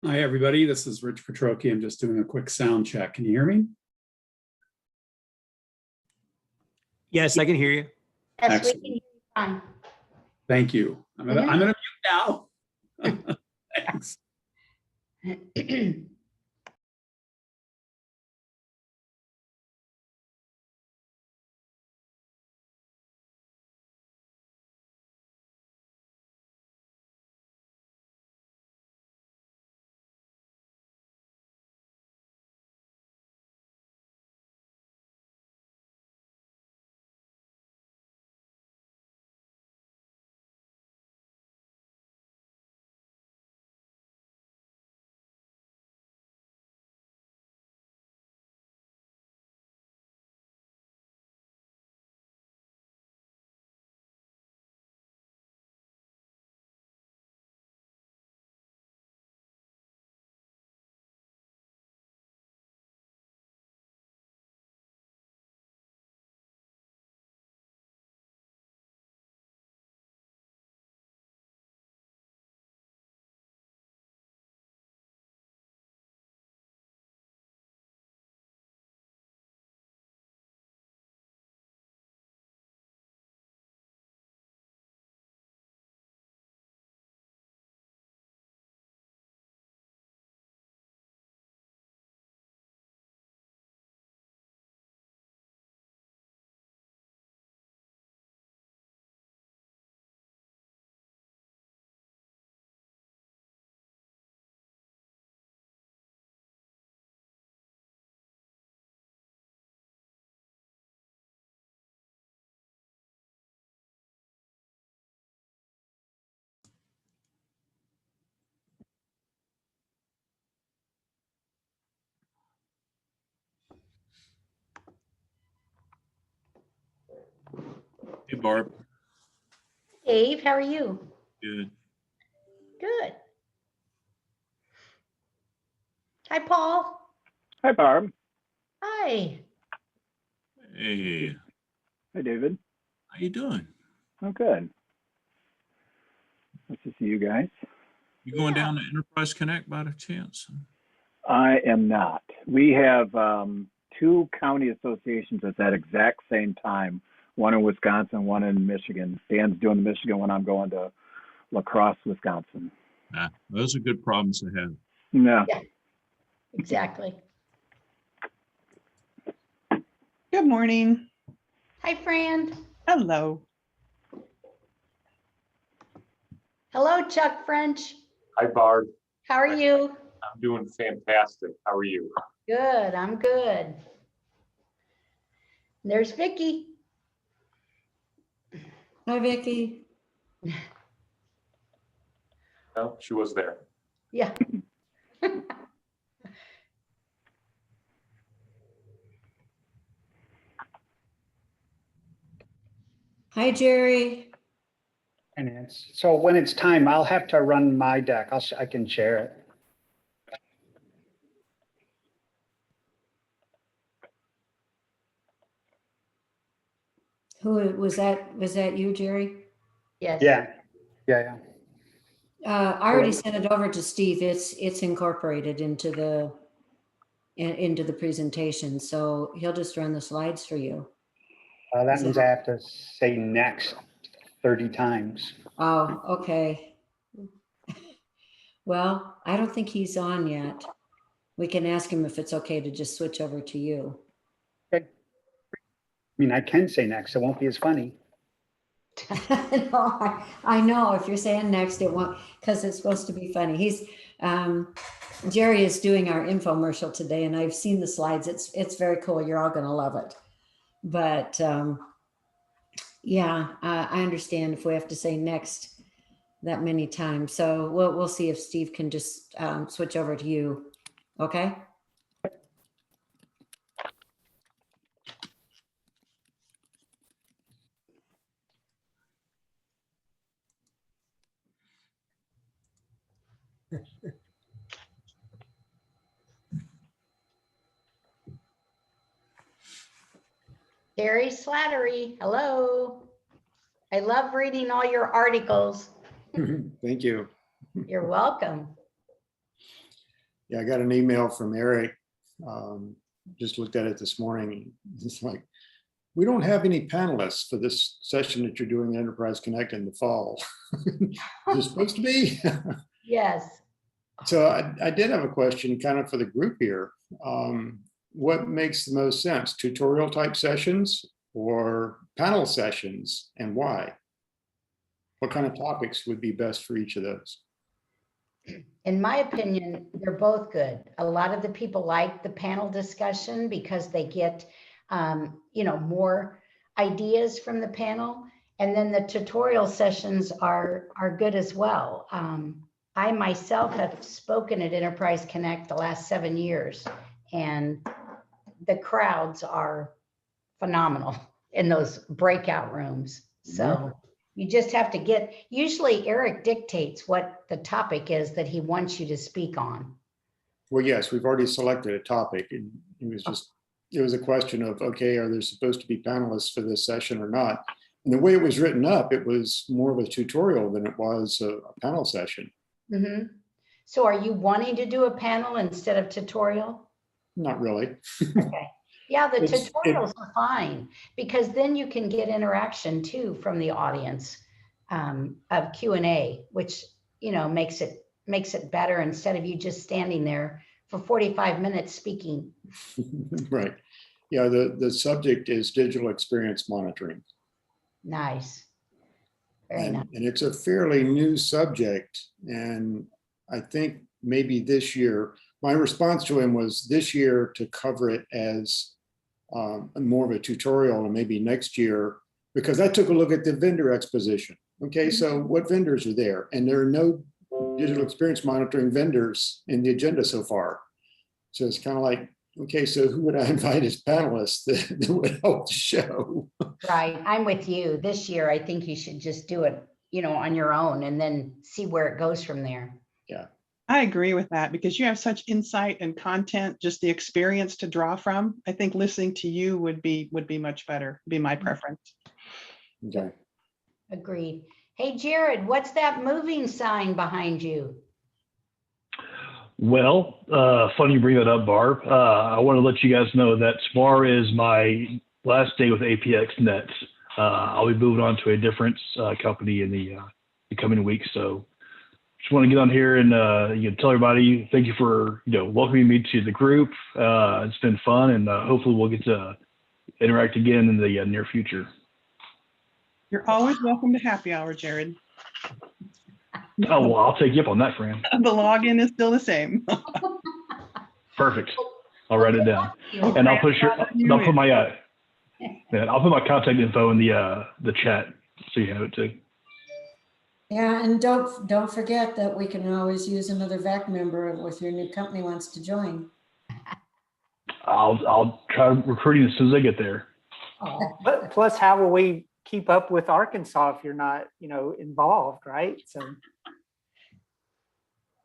Hi, everybody. This is Rich Petrocchi. I'm just doing a quick sound check. Can you hear me? Yes, I can hear you. Yes, Excellent. we can hear you fine. Thank you. I'm gonna mute now. Thanks. Hey, Barb. Dave, how are you? Good. Good. Hi, Paul. Hi, Barb. Hi. Hey, Hi, David. how you doing? I'm good. Nice to see you guys. You going Yeah. down to Enterprise Connect by the chance? I am not. We have two county associations at that exact same time, one in Wisconsin, one in Michigan. Dan's doing the Michigan one. I'm going to La Crosse, Wisconsin. Nah, those are good problems to have. No. Exactly. Good morning. Hi, Fran. Hello. Hello, Chuck French. Hi, Barb. How are you? I'm doing fantastic. How are you? Good. I'm good. There's Vicky. Hi, Vicky. No, she was there. Yeah. Hi, Jerry. And so when it's time, I'll have to run my deck. I can share it. Who was that? Was that you, Jerry? Yes. Yeah. I already sent it over to Steve. It's incorporated into the presentation, so he'll just run the slides for you. That means I have to say next 30 times. Oh, okay. Well, I don't think he's on yet. We can ask him if it's okay to just switch over to you. Okay. I mean, I can say next. It won't be as funny. No, I know if you're saying next, it won't, because it's supposed to be funny. Jerry is doing our infomercial today, and I've seen the slides. It's very cool. You're all going to love it. But yeah, I understand if we have to say next that many times. So we'll see if Steve can just switch over to you. Okay. Gary Slattery. Hello. I love reading all your articles. Thank you. You're welcome. Yeah, I got an email from Eric. Just looked at it this morning. It's like, we don't have any panelists for this session that you're doing Enterprise Connect in the fall. Is it supposed to be? Yes. So I did have a question kind of for the group here. What makes the most sense, tutorial type sessions or panel sessions, and why? What kind of topics would be best for each of those? In my opinion, they're both good. A lot of the people like the panel discussion because they get, more ideas from the panel. And then the tutorial sessions are good as well. I myself have spoken at Enterprise Connect the last 7 years, and the crowds are phenomenal in those breakout rooms. So you just have to usually Eric dictates what the topic is that he wants you to speak on. Well, yes, we've already selected a topic, and it was a question of, okay, are there supposed to be panelists for this session or not? And the way it was written up, it was more of a tutorial than it was a panel session. Mm-hmm. So are you wanting to do a panel instead of tutorial? Not really. Okay. Yeah, the It's- tutorials are fine because then you can get interaction too from the audience of Q&A, which, makes it better instead of you just standing there for 45 minutes speaking. Right. Yeah, the subject is digital experience monitoring. Nice. Very nice. And it's a fairly new subject. And I think maybe this year, my response to him was this year to cover it as more of a tutorial, and maybe next year, because I took a look at the vendor exposition. Okay, so what vendors are there? And there are no digital experience monitoring vendors in the agenda so far. So it's kind of like, okay, so who would I invite as panelists that would help the show? Right. I'm with you. This year, I think you should just do it, on your own and then see where it goes from there. Yeah. I agree with that because you have such insight and content, just the experience to draw from. I think listening to you would be much better, be my preference. Okay. Agreed. Hey, Jared, what's that moving sign behind you? Well, funny you bring that up, Barb. I want to let you guys know that tomorrow is my last day with APXNet. I'll be moving on to a different company in the coming weeks. So just want to get on here and tell everybody thank you for welcoming me to the group. It's been fun, and hopefully we'll get to interact again in the near future. You're always welcome to happy hour, Jared. Oh, well, I'll take you up on that, Fran. The login is still the same. Perfect. I'll write it down, and I'll put my contact info in the chat so you have it too. Yeah, and don't forget that we can always use another VAC member if your new company wants to join. I'll try recruiting as soon as I get there. But plus, how will we keep up with Arkansas if you're not, involved, right? So.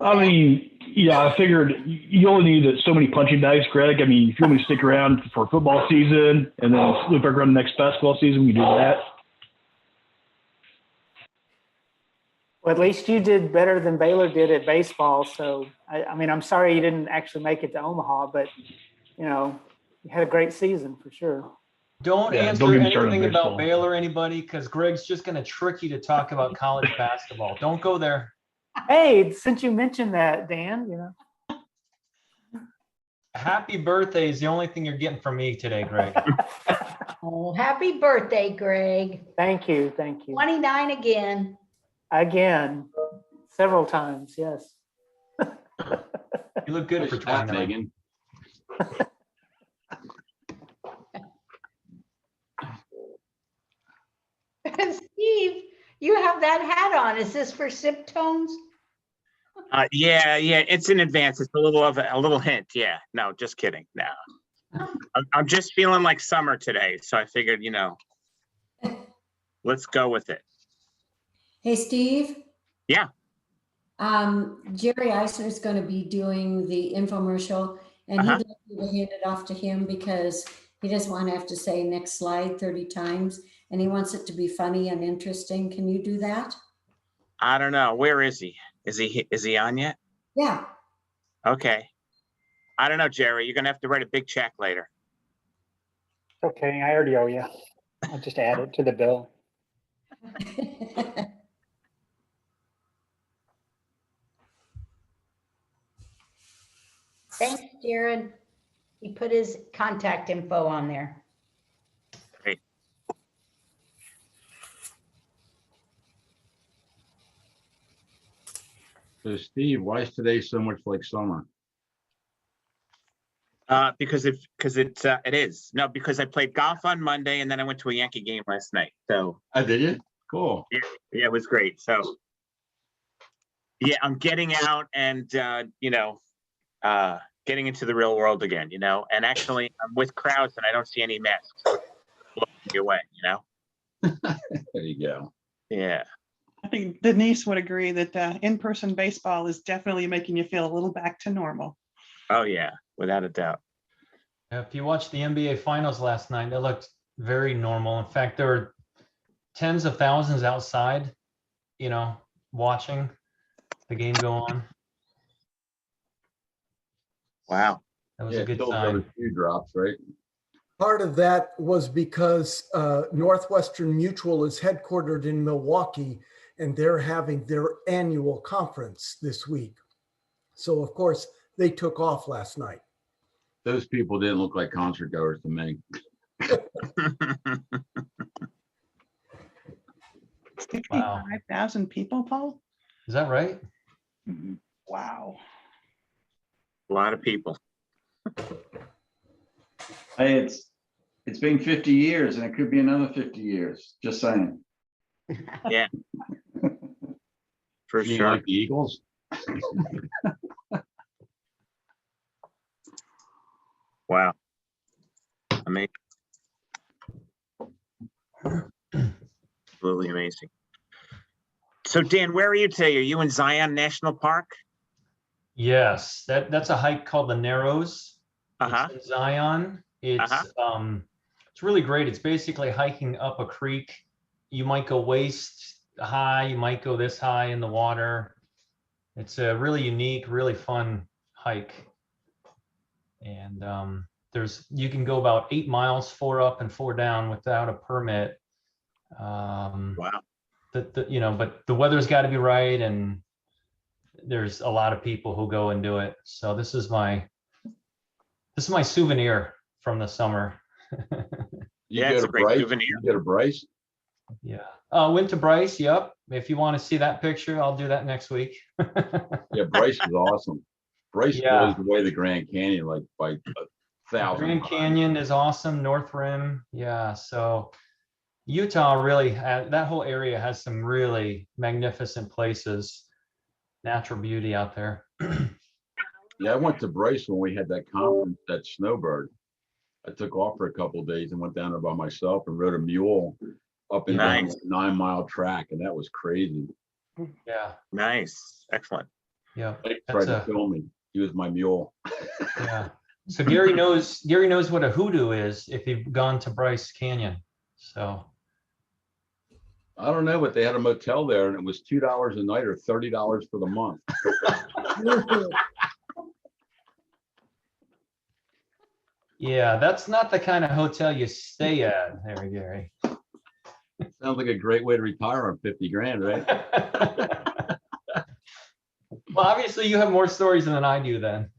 I mean, I figured you only need so many punching bags, Greg. I mean, if you want me to stick around for football season and then loop back around the next basketball season, we can do that. Well, at least you did better than Baylor did at baseball. So, I mean, I'm sorry you didn't actually make it to Omaha, but, you had a great season for sure. Don't Yeah, answer don't get me started on anything about baseball. Baylor, anybody, because Greg's just going to trick you to talk about college basketball. Don't go there. Hey, since you mentioned that, Dan, Happy birthday is the only thing you're getting from me today, Greg. Oh, happy birthday, Greg. Thank you. Thank you. 29 again. Again, several times. Yes. You look good for 29. Steve, you have that hat on. Is this for sip tones? Yeah, it's in advance. It's a little hint. Yeah, no, just kidding. No, I'm just feeling like summer today, so I figured, let's go with it. Hey, Steve. Yeah. Jerry Eisner is going to be doing the infomercial, and he'd like you to hand it off to him because he doesn't want to have to say next slide 30 times, and he wants it to be funny and interesting. Can you do that? I don't know. Where is he? Is he on yet? Yeah. Okay. I don't know, Jerry. You're gonna have to write a big check later. Okay, I already owe you. I'll just add it to the bill. Thanks, Jared. He put his contact info on there. Great. So Steve, why is today so much like summer? Because it is. No, because I played golf on Monday and then I went to a Yankee game last night. So Did you? Cool. yeah, it was great. So yeah, I'm getting out and getting into the real world again, and actually I'm with crowds and I don't see any masks. So it's blowing me away, There you go. Yeah. I think Denise would agree that in-person baseball is definitely making you feel a little back to normal. Oh yeah, without a doubt. If you watched the NBA finals last night, it looked very normal. In fact, there were tens of thousands outside, watching the game go on. Wow. That was a good sign. Few drops, right? Part of that was because Northwestern Mutual is headquartered in Milwaukee, and they're having their annual conference this week. So, of course, they took off last night. Those people didn't look like concert goers to me. 65,000 people, Paul? Is that right? Wow. A lot of people. Hey, it's been 50 years and it could be another 50 years. Just saying. Yeah. For You sure. like the Eagles? Wow. Amazing. Absolutely amazing. So Dan, where are you today? Are you in Zion National Park? Yes, that's a hike called the Narrows. Uh-huh. It's in Zion. It's really great. It's basically hiking up a creek. You might go waist high, you might go this high in the water. It's a really unique, really fun hike. And you can go about 8 miles, 4 up and 4 down without a permit. Wow. But the weather's got to be right, and there's a lot of people who go and do it. So this is my souvenir from the summer. Yeah, it's a great souvenir. You go to Bryce? Yeah. Went to Bryce. Yep. If you want to see that picture, I'll do that next week. Yeah, Bryce is awesome. Bryce blows away the Grand Canyon like by 1,000. Grand Canyon is awesome. North Rim. Yeah. So Utah really that whole area has some really magnificent places, natural beauty out there. Yeah, I went to Bryce when we had that conference at Snowbird. I took off for a couple of days and went down there by myself and rode a mule up and down a 9-mile track, and that was crazy. Yeah. Nice. Excellent. Yeah. He tried to kill me. He was my mule. Yeah. So Gary knows what a hoodoo is if you've gone to Bryce Canyon. So I don't know, but they had a motel there and it was $2 a night or $30 for the month. yeah, that's not the kind of hotel you stay at there, Gary. Sounds like a great way to retire on 50 grand, right? Well, obviously you have more stories than I do then.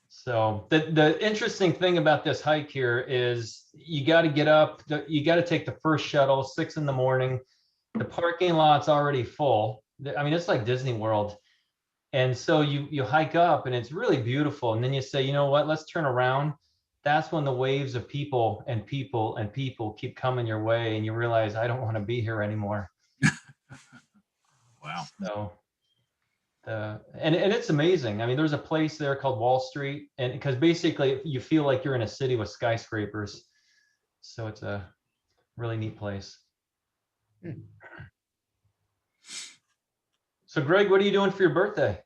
So the interesting thing about this hike here is you got to get up, you got to take the first shuttle, 6 in the morning. The parking lot's already full. I mean, it's like Disney World. And so you hike up and it's really beautiful. And then you say, you know what, let's turn around. That's when the waves of people and people and people keep coming your way. And you realize, I don't want to be here anymore. Wow. So, and it's amazing. I mean, there's a place there called Wall Street, and because basically you feel like you're in a city with skyscrapers. So it's a really neat place. So Greg, what are you doing for your birthday?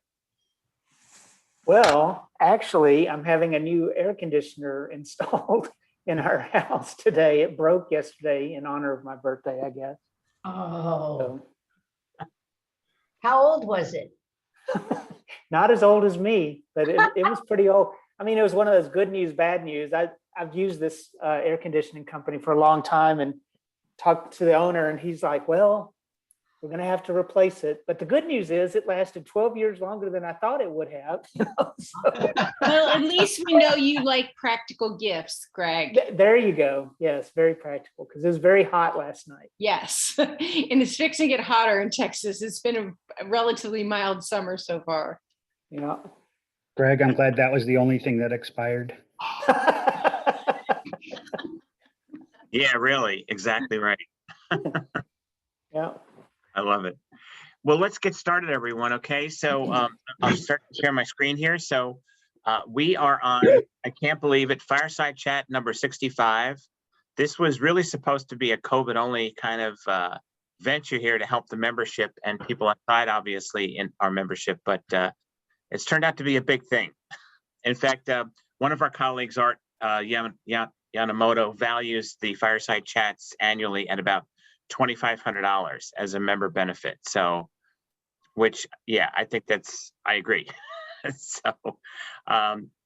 Well, actually, I'm having a new air conditioner installed in our house today. It broke yesterday in honor of my birthday, I guess. Oh, So, how old was it? not as old as me, but it was pretty old. I mean, it was one of those good news, bad news. I've used this air conditioning company for a long time and talked to the owner, and he's like, well, we're going to have to replace it. But the good news is it lasted 12 years longer than I thought it would have. You know? Well, at least we know you like practical gifts, Greg. There you go. Yes, very practical, because it was very hot last night. Yes. And it's fixing to get hotter in Texas. It's been a relatively mild summer so far. Yeah. Greg, I'm glad that was the only thing that expired. Yeah, really. Exactly right. Yeah. I love it. Well, let's get started, everyone. Okay. So I'll start to share my screen here. So we are on, I can't believe it, Fireside Chat number 65. This was really supposed to be a COVID only kind of venture here to help the membership and people outside, obviously, in our membership, but it's turned out to be a big thing. In fact, one of our colleagues, Art Yanamoto, values the Fireside Chats annually at about $2,500 as a member benefit. So, which, yeah, I think I agree.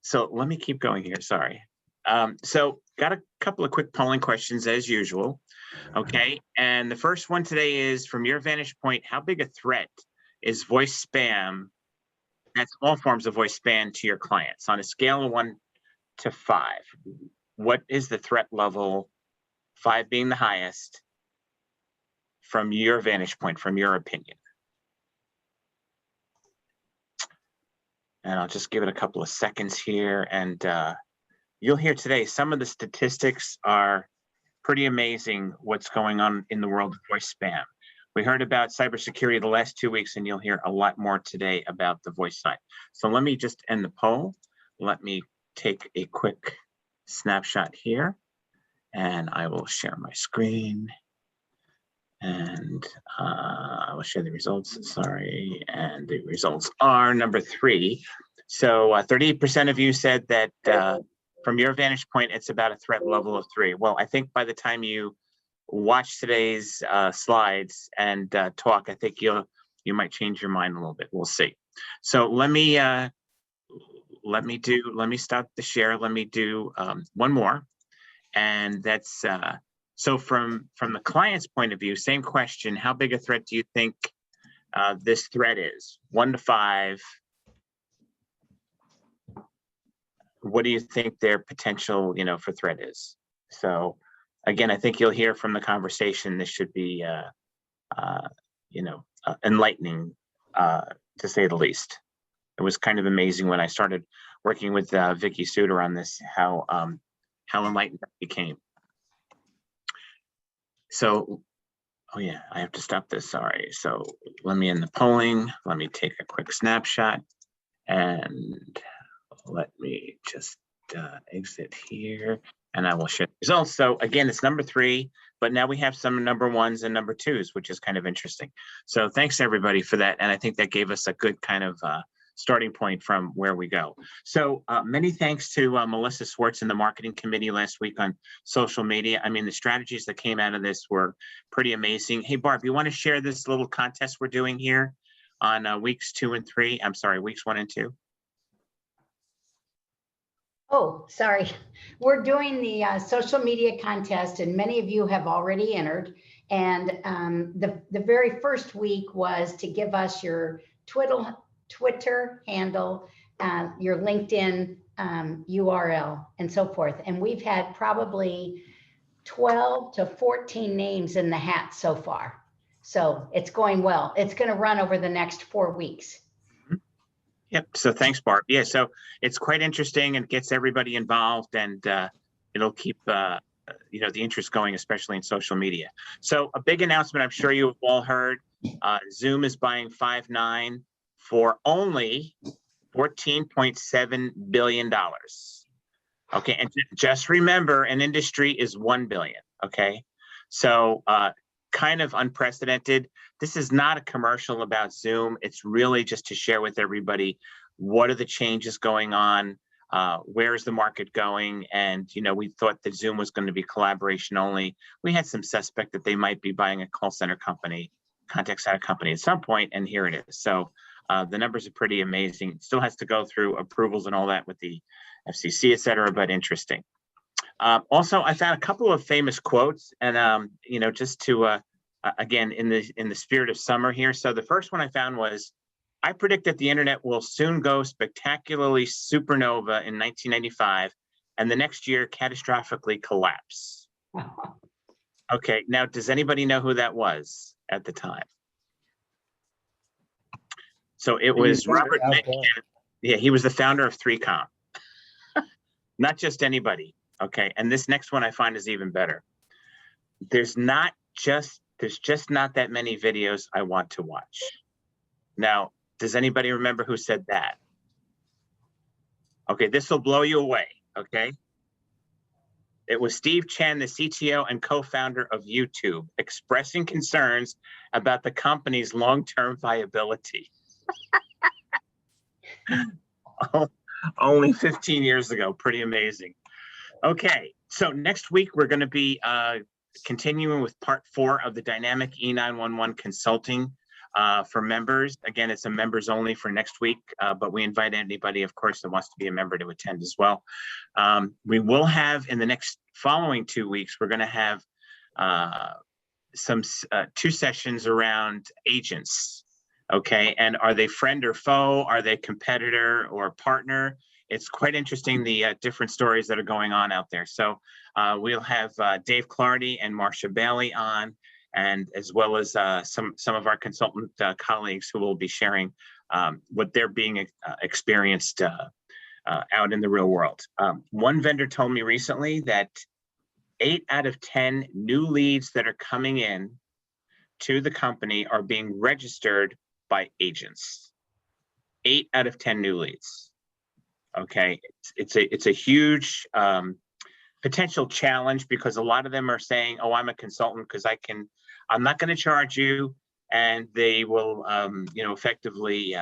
So let me keep going here. Sorry. So got a couple of quick polling questions as usual. Okay. And the first one today is, from your vantage point, how big a threat is voice spam? That's all forms of voice spam to your clients on a scale of 1 to 5. What is the threat level, 5 being the highest, from your vantage point, from your opinion? And I'll just give it a couple of seconds here. And you'll hear today, some of the statistics are pretty amazing what's going on in the world of voice spam. We heard about cybersecurity the last 2 weeks, and you'll hear a lot more today about the voice side. So let me just end the poll. Let me take a quick snapshot here, and I will share my screen. And I will share the results, sorry. And the results are number 3. So 38% of you said that from your vantage point, it's about a threat level of 3. Well, I think by the time you watch today's slides and talk, I think you might change your mind a little bit. We'll see. So let me stop the share. Let me do one more. And that's, so from the client's point of view, same question, how big a threat do you think this threat is? 1 to 5. What do you think their potential, for threat is? So again, I think you'll hear from the conversation, this should be, enlightening, to say the least. It was kind of amazing when I started working with Vicky Suter on this, how enlightened that became. So, oh yeah, I have to stop this, sorry. So let me end the polling. Let me take a quick snapshot, and let me just exit here, and I will share the results. So again, it's number 3, but now we have some number 1s and number 2s, which is kind of interesting. So thanks everybody for that. And I think that gave us a good kind of starting point from where we go. So many thanks to Melissa Swartz and the marketing committee last week on social media. I mean, the strategies that came out of this were pretty amazing. Hey, Barb, you want to share this little contest we're doing here on weeks 2 and 3? I'm sorry, weeks 1 and 2. Oh, sorry. We're doing the social media contest, and many of you have already entered. And the very first week was to give us your Twitter handle, your LinkedIn URL, and so forth. And we've had probably 12 to 14 names in the hat so far. So it's going well. It's going to run over the next 4 weeks. Yep. So thanks, Barb. Yeah. So it's quite interesting and gets everybody involved, and it'll keep the interest going, especially in social media. So a big announcement, I'm sure you have all heard. Zoom is buying Five9 for only $14.7 billion. Okay. And just remember, an industry is 1 billion. Okay. So kind of unprecedented. This is not a commercial about Zoom. It's really just to share with everybody what are the changes going on. where is the market going? And, you know, we thought that Zoom was going to be collaboration only. We had some suspect that they might be buying a call center company, contact center company at some point, and here it is. So the numbers are pretty amazing. It still has to go through approvals and all that with the FCC, et cetera, but interesting. Also, I found a couple of famous quotes, and you know, just to again in the spirit of summer here. So the first one I found was, "I predict that the internet will soon go spectacularly supernova in 1995, and the next year catastrophically collapse." Okay, now does anybody know who that was at the time? So it was Robert Metcalf. Yeah, he was the founder of 3Com. Not just anybody. Okay, and this next one I find is even better. There's just not that many videos I want to watch. Now, does anybody remember who said that? Okay, this will blow you away, okay? It was Steve Chen, the CTO and co-founder of YouTube, expressing concerns about the company's long-term viability. Only 15 years ago, pretty amazing. Okay, so next week we're going to be continuing with part 4 of the dynamic E911 consulting for members. Again, it's a members only for next week, but we invite anybody, of course, that wants to be a member to attend as well. We will have in the next following 2 weeks, we're going to have some 2 sessions around agents. Okay, and are they friend or foe? Are they competitor or partner? It's quite interesting, the different stories that are going on out there. So we'll have Dave Clardy and Marcia Bailey on, and as well as some of our consultant colleagues who will be sharing what they're being experienced out in the real world. One vendor told me recently that 8 out of 10 new leads that are coming in to the company are being registered by agents. 8 out of 10 new leads. Okay, it's a huge potential challenge, because a lot of them are saying, "Oh, I'm a consultant because I'm not going to charge you," and they will, you know, effectively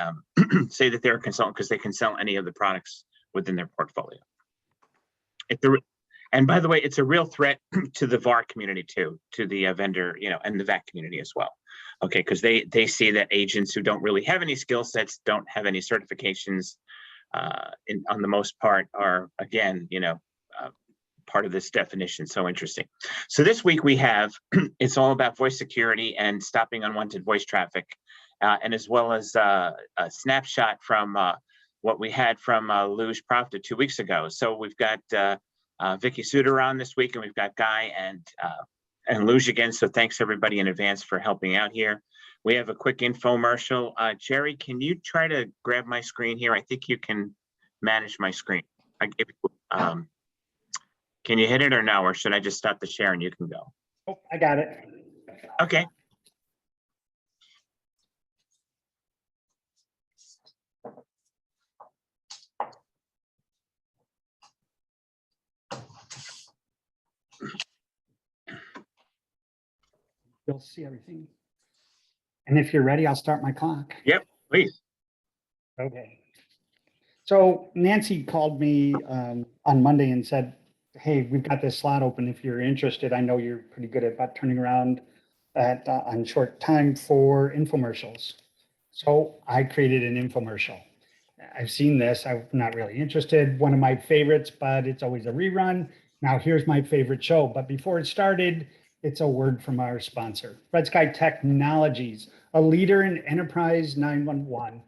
say that they're a consultant because they can sell any of the products within their portfolio. And by the way, it's a real threat to the VAR community too, to the vendor, you know, and the VAC community as well. Okay, because they see that agents who don't really have any skill sets, don't have any certifications, on the most part, are, again, you know, part of this definition. So interesting. So this week we have, it's all about voice security and stopping unwanted voice traffic, and as well as a snapshot from what we had from Luge Profit 2 weeks ago. So we've got Vicky Suter on this week, and we've got Guy and Luge again. So thanks everybody in advance for helping out here. We have a quick infomercial. Jerry, can you try to grab my screen here? I think you can manage my screen. Can you hit it or no? Or should I just stop the share and you can go? Oh, I got it. Okay. You'll see everything. And if you're ready, I'll start my clock. Yep, please. Okay. So Nancy called me on Monday and said, "Hey, we've got this slot open if you're interested. I know you're pretty good at turning around that on short time for infomercials." So I created an infomercial. I've seen this. I'm not really interested. One of my favorites, but it's always a rerun. Now here's my favorite show. But before it started, it's a word from our sponsor, Red Sky Technologies, a leader in enterprise 911.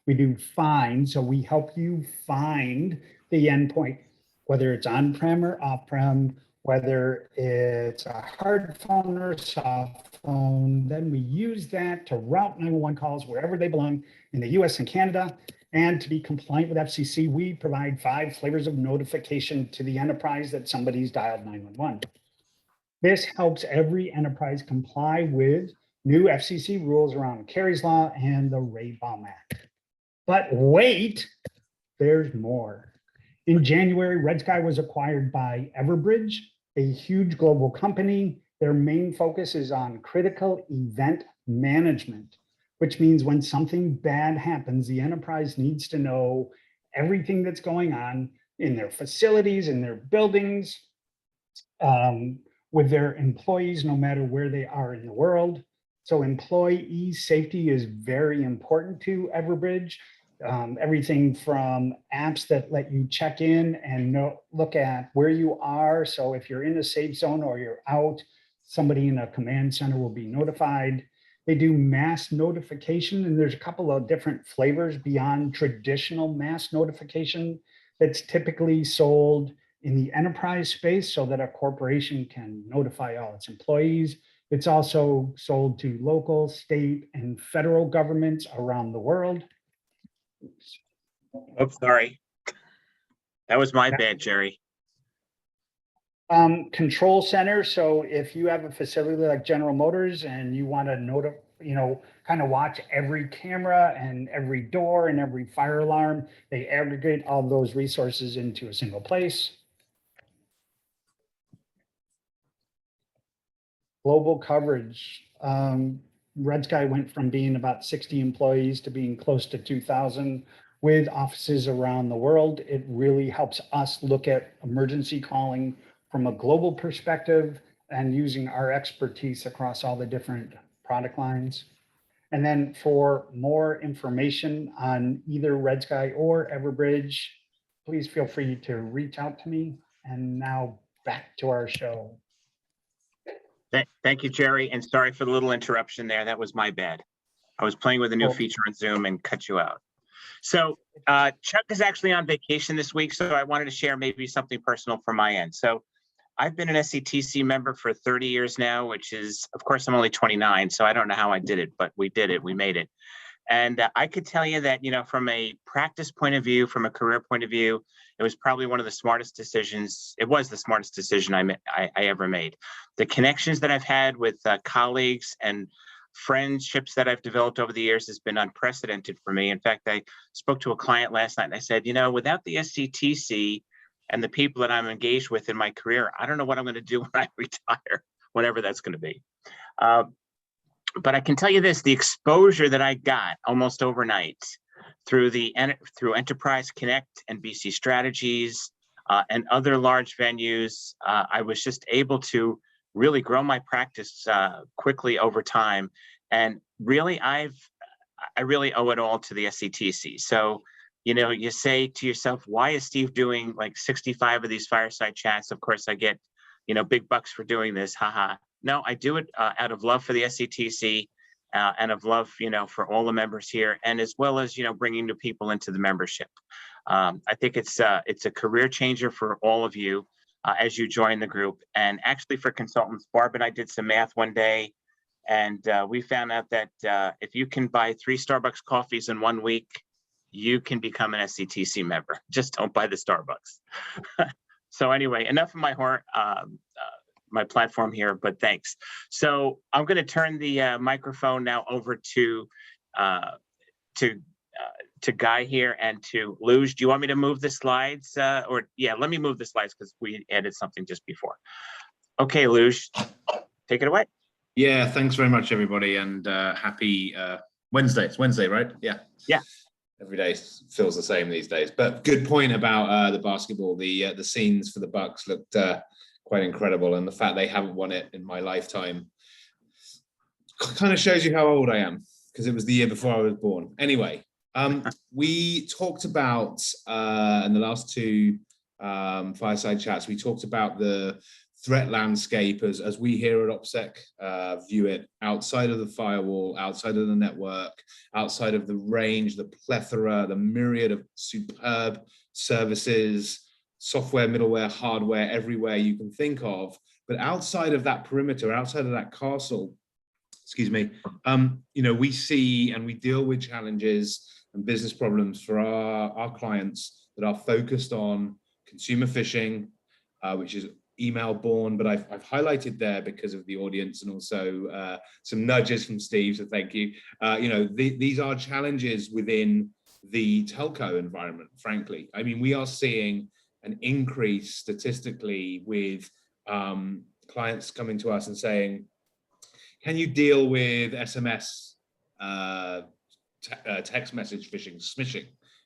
We do find, so we help you find the endpoint, whether it's on-prem or off-prem, whether it's a hard phone or soft phone. Then we use that to route 911 calls wherever they belong in the US and Canada. And to be compliant with FCC, we provide 5 flavors of notification to the enterprise that somebody's dialed 911. This helps every enterprise comply with new FCC rules around Kerry's Law and the Ray Baum Act. But wait, there's more. In January, Red Sky was acquired by Everbridge, a huge global company. Their main focus is on critical event management, which means when something bad happens, the enterprise needs to know everything that's going on in their facilities, in their buildings, with their employees, no matter where they are in the world. So employee safety is very important to Everbridge. Everything from apps that let you check in and look at where you are. So if you're in a safe zone or you're out, somebody in a command center will be notified. They do mass notification, and there's a couple of different flavors beyond traditional mass notification that's typically sold in the enterprise space so that a corporation can notify all its employees. It's also sold to local, state, and federal governments around the world. Oops, sorry. That was my bad, Jerry. Control center. So if you have a facility like General Motors and you want to kind of watch every camera and every door and every fire alarm, they aggregate all those resources into a single place. Global coverage. Red Sky went from being about 60 employees to being close to 2,000 with offices around the world. It really helps us look at emergency calling from a global perspective and using our expertise across all the different product lines. And then for more information on either Red Sky or Everbridge, please feel free to reach out to me. And now back to our show. Thank you, Jerry, and sorry for the little interruption there. That was my bad. I was playing with a new feature on Zoom and cut you out. So Chuck is actually on vacation this week, so I wanted to share maybe something personal from my end. So I've been an Sctc member for 30 years now, which is, of course, I'm only 29, so I don't know how I did it, but we did it, we made it. And I could tell you that, from a practice point of view, from a career point of view, it was probably one of the smartest decisions. It was the smartest decision I ever made. The connections that I've had with colleagues and friendships that I've developed over the years has been unprecedented for me. In fact, I spoke to a client last night and I said, without the Sctc and the people that I'm engaged with in my career, I don't know what I'm going to do when I retire, whenever that's going to be. But I can tell you this, the exposure that I got almost overnight through Enterprise Connect and BC Strategies and other large venues, I was just able to really grow my practice quickly over time. And really, I really owe it all to the Sctc. So, you say to yourself, why is Steve doing like 65 of these fireside chats? Of course, I get, big bucks for doing this, haha. No, I do it out of love for the Sctc and of love, for all the members here, and as well as, bringing new people into the membership. I think it's a career changer for all of you as you join the group. And actually for consultants, Barb and I did some math one day, and we found out that if you can buy 3 Starbucks coffees in 1 week, you can become an Sctc member. Just don't buy the Starbucks. So anyway, enough of my platform here, but thanks. So I'm going to turn the microphone now over to Guy here and to Luge. Do you want me to move the slides? Yeah, let me move the slides because we added something just before. Okay, Luge, take it away. Yeah, thanks very much, everybody, and happy Wednesday. It's Wednesday, right? Yeah. Yeah. Every day feels the same these days. But good point about the basketball. The scenes for the Bucks looked quite incredible, and the fact they haven't won it in my lifetime kind of shows you how old I am, because it was the year before I was born. Anyway, we talked about in the last 2 fireside chats, we talked about the threat landscape as we here at OPSEC view it, outside of the firewall, outside of the network, outside of the range, the plethora, the myriad of superb services, software, middleware, hardware, everywhere you can think of. But outside of that perimeter, outside of that castle, excuse me, we see and we deal with challenges and business problems for our clients that are focused on consumer phishing, which is email born, but I've highlighted there because of the audience and also some nudges from Steve, so thank you. These are challenges within the telco environment, frankly. I mean, we are seeing an increase statistically with clients coming to us and saying, can you deal with SMS, text message phishing, smishing?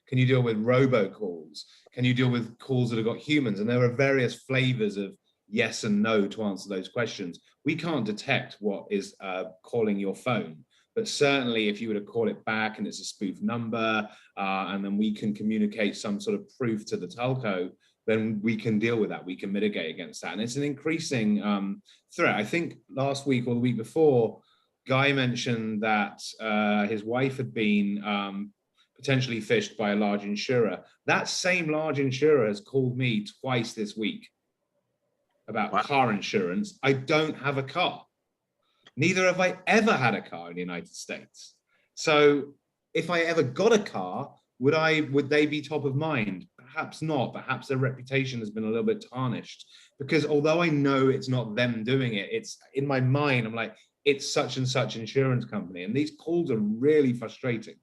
Can you deal with robocalls? Can you deal with calls that have got humans? And there are various flavors of yes and no to answer those questions. We can't detect what is calling your phone, but certainly if you were to call it back and it's a spoof number, and then we can communicate some sort of proof to the telco, then we can deal with that. We can mitigate against that. And it's an increasing threat. I think last week or the week before, Guy mentioned that his wife had been potentially phished by a large insurer. That same large insurer has called me twice this week about car insurance. I don't have a car. Neither have I ever had a car in the United States. So if I ever got a car, would they be top of mind? Perhaps not. Perhaps their reputation has been a little bit tarnished, because although I know it's not them doing it, it's in my mind, I'm like, it's such and such insurance company. And these calls are really frustrating.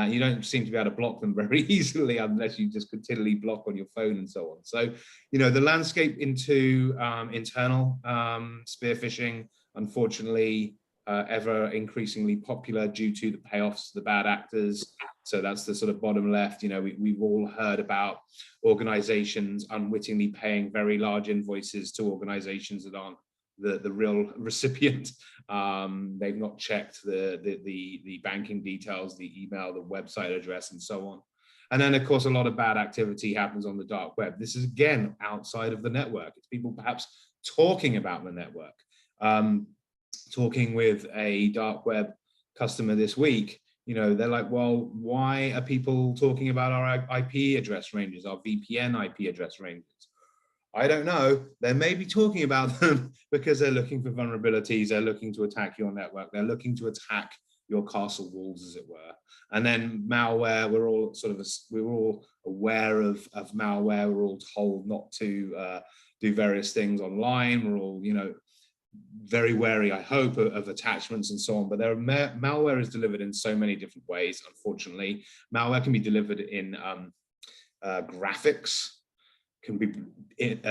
You don't seem to be able to block them very easily unless you just continually block on your phone and so on. So, you know, the landscape into internal spear phishing, unfortunately, ever increasingly popular due to the payoffs, the bad actors. So that's the sort of bottom left. You know, we've all heard about organizations unwittingly paying very large invoices to organizations that aren't the real recipient. They've not checked the banking details, the email, the website address, and so on. And then, of course, a lot of bad activity happens on the dark web. This is, again, outside of the network. It's people perhaps talking about the network. Talking with a dark web customer this week, you know, they're like, well, why are people talking about our IP address ranges, our VPN IP address ranges? I don't know. They may be talking about them because they're looking for vulnerabilities. They're looking to attack your network. They're looking to attack your castle walls, as it were. And then malware, we're all aware of malware. We're all told not to do various things online. We're all, you know, very wary, I hope, of attachments and so on. But malware is delivered in so many different ways, unfortunately. Malware can be delivered in graphics, can be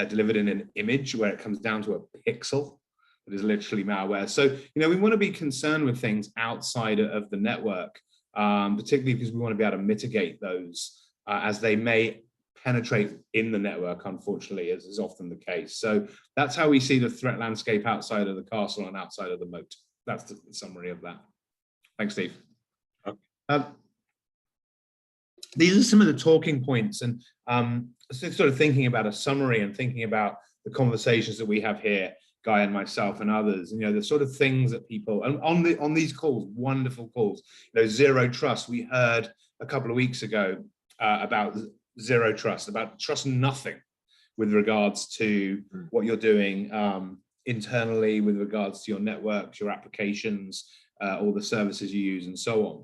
delivered in an image where it comes down to a pixel. That is literally malware. So, you know, we want to be concerned with things outside of the network, particularly because we want to be able to mitigate those as they may penetrate in the network, unfortunately, as is often the case. So that's how we see the threat landscape outside of the castle and outside of the moat. That's the summary of that. Thanks, Steve. These are some of the talking points, and sort of thinking about a summary and thinking about the conversations that we have here, Guy and myself and others, you know, the sort of things that people, and on these calls, wonderful calls, you know, zero trust. We heard a couple of weeks ago about zero trust, about trust nothing with regards to what you're doing internally, with regards to your networks, your applications, all the services you use, and so on.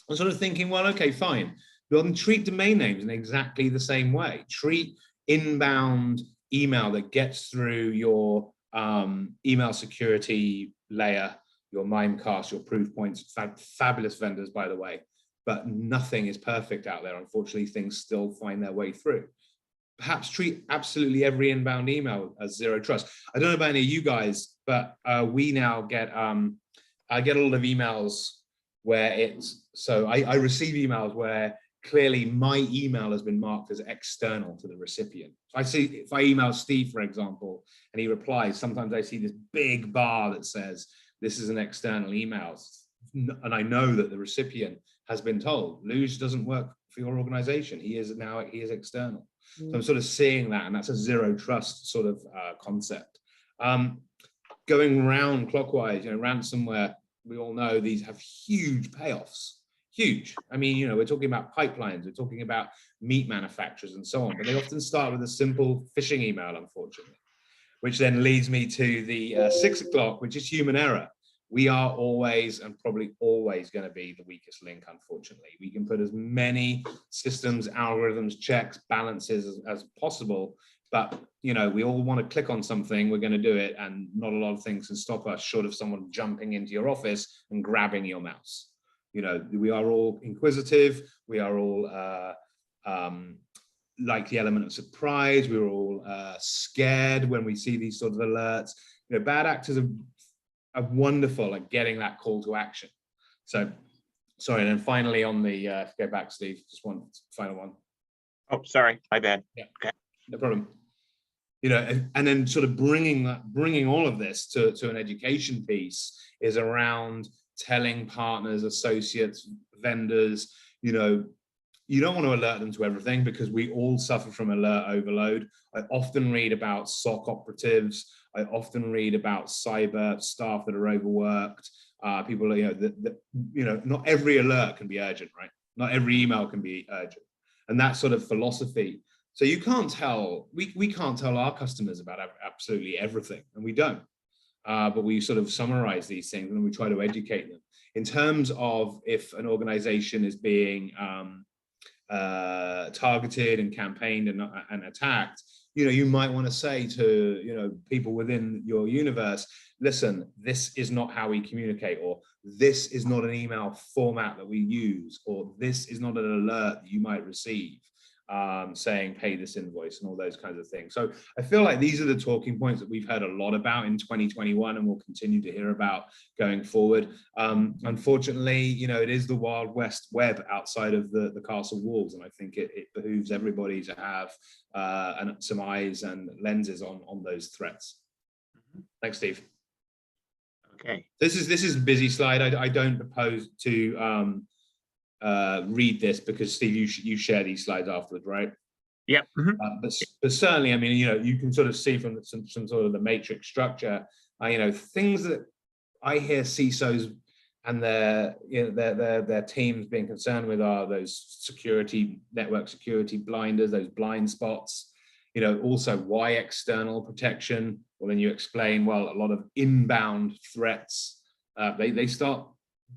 I'm sort of thinking, well, okay, fine. Well, then treat domain names in exactly the same way. Treat inbound email that gets through your email security layer, your Mimecast, your Proofpoints, fabulous vendors, by the way. But nothing is perfect out there. Unfortunately, things still find their way through. Perhaps treat absolutely every inbound email as zero trust. I don't know about any of you guys, but we now get, I get a lot of emails where it's, so I receive emails where clearly my email has been marked as external to the recipient. I see, if I email Steve, for example, and he replies, sometimes I see this big bar that says, this is an external email. And I know that the recipient has been told, Luge doesn't work for your organization. He is external. So I'm sort of seeing that, and that's a zero trust sort of concept. Going around clockwise, you know, ransomware, we all know these have huge payoffs. Huge. I mean, you know, we're talking about pipelines, we're talking about meat manufacturers and so on, but they often start with a simple phishing email, unfortunately, which then leads me to the 6 o'clock, which is human error. We are always and probably always going to be the weakest link, unfortunately. We can put as many systems, algorithms, checks, balances as possible, but, you know, we all want to click on something, we're going to do it, and not a lot of things can stop us short of someone jumping into your office and grabbing your mouse. You know, we are all inquisitive, we are all like the element of surprise, we're all scared when we see these sort of alerts. You know, bad actors are wonderful at getting that call to action. So Sorry, and then finally on the, go back, Steve, just one final one. Oh, sorry, my bad. Yeah, okay, no problem. You know, and then sort of bringing all of this to an education piece is around telling partners, associates, vendors, you know, you don't want to alert them to everything because we all suffer from alert overload. I often read about SOC operatives. I often read about cyber staff that are overworked. People, you know, not every alert can be urgent, right? Not every email can be urgent. And that sort of philosophy. So you can't tell, we can't tell our customers about absolutely everything, and we don't. But we sort of summarize these things and we try to educate them. In terms of if an organization is being targeted and campaigned and attacked, you know, you might want to say to, you know, people within your universe, listen, this is not how we communicate, or this is not an email format that we use, or this is not an alert that you might receive saying pay this invoice and all those kinds of things. So I feel like these are the talking points that we've heard a lot about in 2021 and will continue to hear about going forward. Unfortunately, you know, it is the Wild West web outside of the castle walls, and I think it behooves everybody to have some eyes and lenses on those threats. Thanks, Steve. Okay. This is a busy slide. I don't propose to read this because Steve, you share these slides afterwards, right? Yep. But certainly, I mean, you know, you can sort of see from some sort of the matrix structure, you know, things that I hear CISOs and their teams being concerned with are those security, network security blinders, those blind spots. You know, also why external protection? Well, then you explain, well, a lot of inbound threats, they start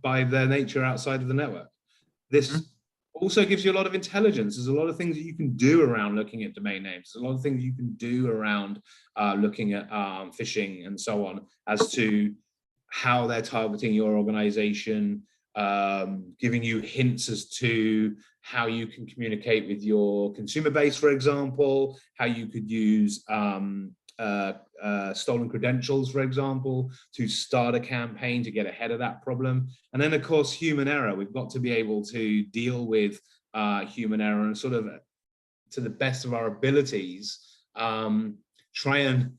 by their nature outside of the network. This also gives you a lot of intelligence. There's a lot of things that you can do around looking at domain names. There's a lot of things you can do around looking at phishing and so on as to how they're targeting your organization, giving you hints as to how you can communicate with your consumer base, for example, how you could use stolen credentials, for example, to start a campaign to get ahead of that problem. And then, of course, human error. We've got to be able to deal with human error and sort of, to the best of our abilities, try and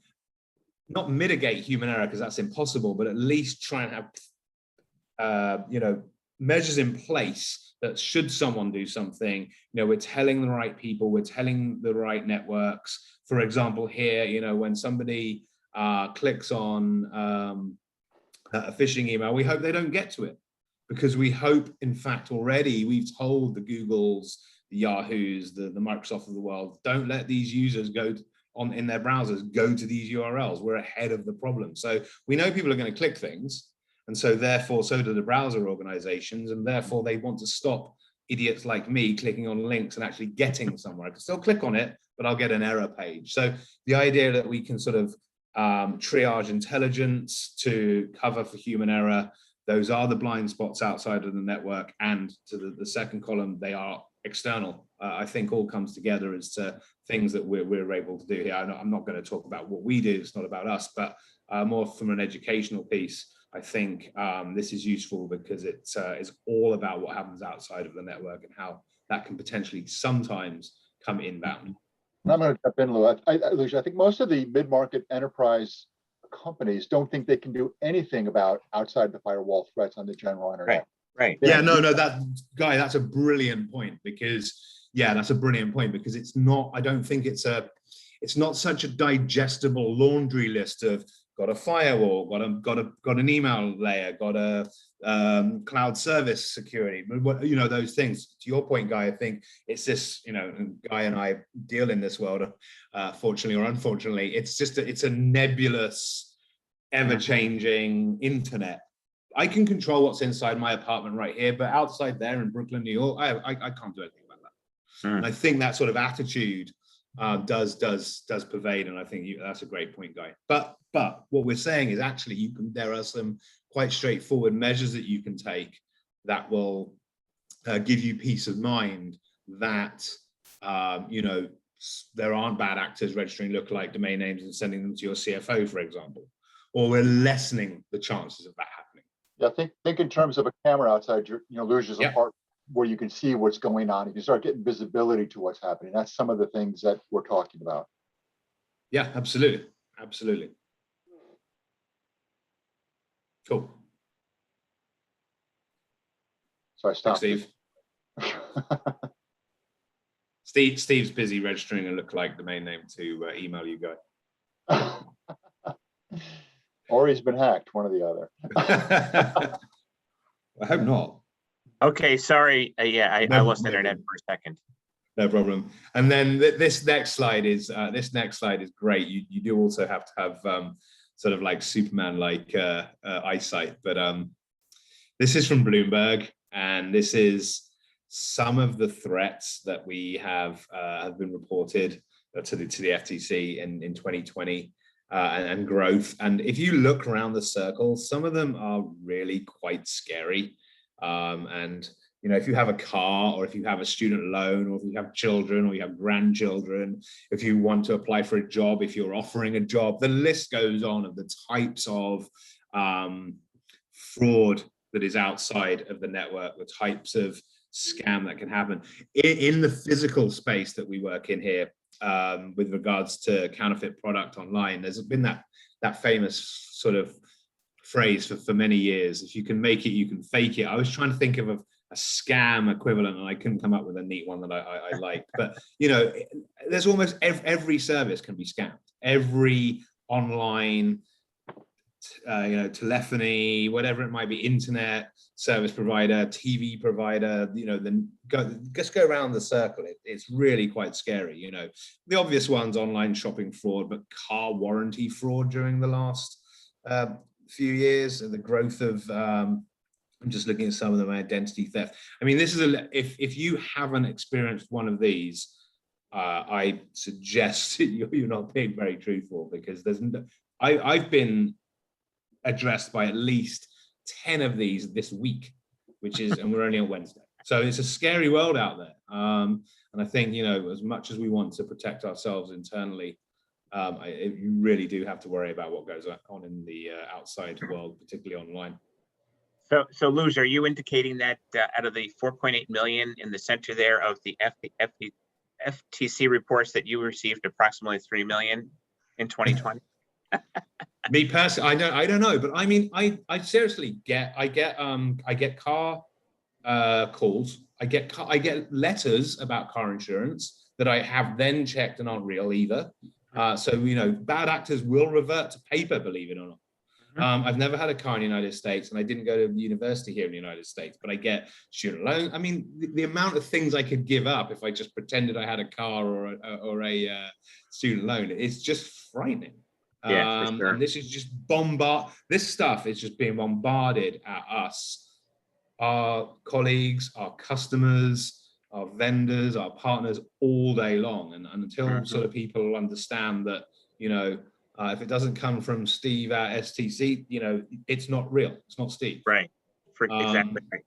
not mitigate human error because that's impossible, but at least try and have, you know, measures in place that should someone do something, you know, we're telling the right people, we're telling the right networks. For example, here, you know, when somebody clicks on a phishing email, we hope they don't get to it, because we hope, in fact, already we've told the Googles, the Yahoos, the Microsoft of the world, don't let these users go in their browsers, go to these URLs. We're ahead of the problem. So we know people are going to click things. And so therefore, so do the browser organizations, and therefore they want to stop idiots like me clicking on links and actually getting somewhere. I can still click on it, but I'll get an error page. So the idea that we can sort of triage intelligence to cover for human error, those are the blind spots outside of the network. And to the second column, they are external. I think all comes together as to things that we're able to do here. I'm not going to talk about what we do, it's not about us, but more from an educational piece. I think this is useful because it's all about what happens outside of the network and how that can potentially sometimes come inbound. I'm going to jump in, Lou. Lucia, I think most of the mid-market enterprise companies don't think they can do anything about outside the firewall threats on the general internet. Right. Yeah, no, that's a brilliant point, because it's not, I don't think it's not such a digestible laundry list of got a firewall, got an email layer, got a cloud service security, you know, those things. To your point, Guy, I think it's this, you know, and Guy and I deal in this world, fortunately or unfortunately, it's a nebulous, ever-changing internet. I can control what's inside my apartment right here, but outside there in Brooklyn, New York, I can't do anything about that. And I think that sort of attitude does pervade, and I think that's a great point, Guy. But what we're saying is actually there are some quite straightforward measures that you can take that will give you peace of mind that you know, there aren't bad actors registering lookalike domain names and sending them to your CFO, for example, or we're lessening the chances of that happening. Yeah, think in terms of a camera outside your, Lucia's apartment where you can see what's going on. If you start getting visibility to what's happening, that's some of the things that we're talking about. Yeah, absolutely. Absolutely. Cool. So I stopped. Thanks, Steve. Steve's busy registering a lookalike domain name to email you guys. Or he's been hacked, one or the other. I hope not. Okay, sorry. I lost internet for a second. No problem. And then this next slide is great. You do also have to have sort of like Superman like eyesight, but this is from Bloomberg, and this is some of the threats that we have been reported to the FTC in 2020 and growth. And if you look around the circle, some of them are really quite scary. And if you have a car, or if you have a student loan, or if you have children, or you have grandchildren, if you want to apply for a job, if you're offering a job, the list goes on of the types of fraud that is outside of the network, the types of scam that can happen in the physical space that we work in here. With regards to counterfeit product online, there's been that famous sort of phrase for many years: if you can make it, you can fake it. I was trying to think of a scam equivalent, and I couldn't come up with a neat one that I liked. But there's almost every service can be scammed. Every online telephony, whatever it might be, internet service provider, TV provider, then just go around the circle. It's really quite scary. The obvious ones: online shopping fraud, but car warranty fraud during the last few years, and the growth of I'm just looking at some of them, identity theft. I mean, this is if you haven't experienced one of these, I suggest you're not being very truthful, because I've been addressed by at least 10 of these this week, and we're only on Wednesday. So it's a scary world out there. And I think, as much as we want to protect ourselves internally, you really do have to worry about what goes on in the outside world, particularly online. So Luz, are you indicating that out of the 4.8 million in the center there of the FTC reports, that you received approximately 3 million in 2020? Me personally, I don't know, but I mean, I seriously get car calls. I get letters about car insurance that I have then checked and aren't real either. So bad actors will revert to paper, believe it or not. I've never had a car in the United States, and I didn't go to university here in the United States, but I get student loan. I mean, the amount of things I could give up if I just pretended I had a car or a student loan, it's just frightening. Yeah, for sure. And this is just this stuff is just being bombarded at us, our colleagues, our customers, our vendors, our partners, all day long. And until sort of people understand that, if it doesn't come from Steve at STC, it's not real. It's not Steve. Right. Exactly right.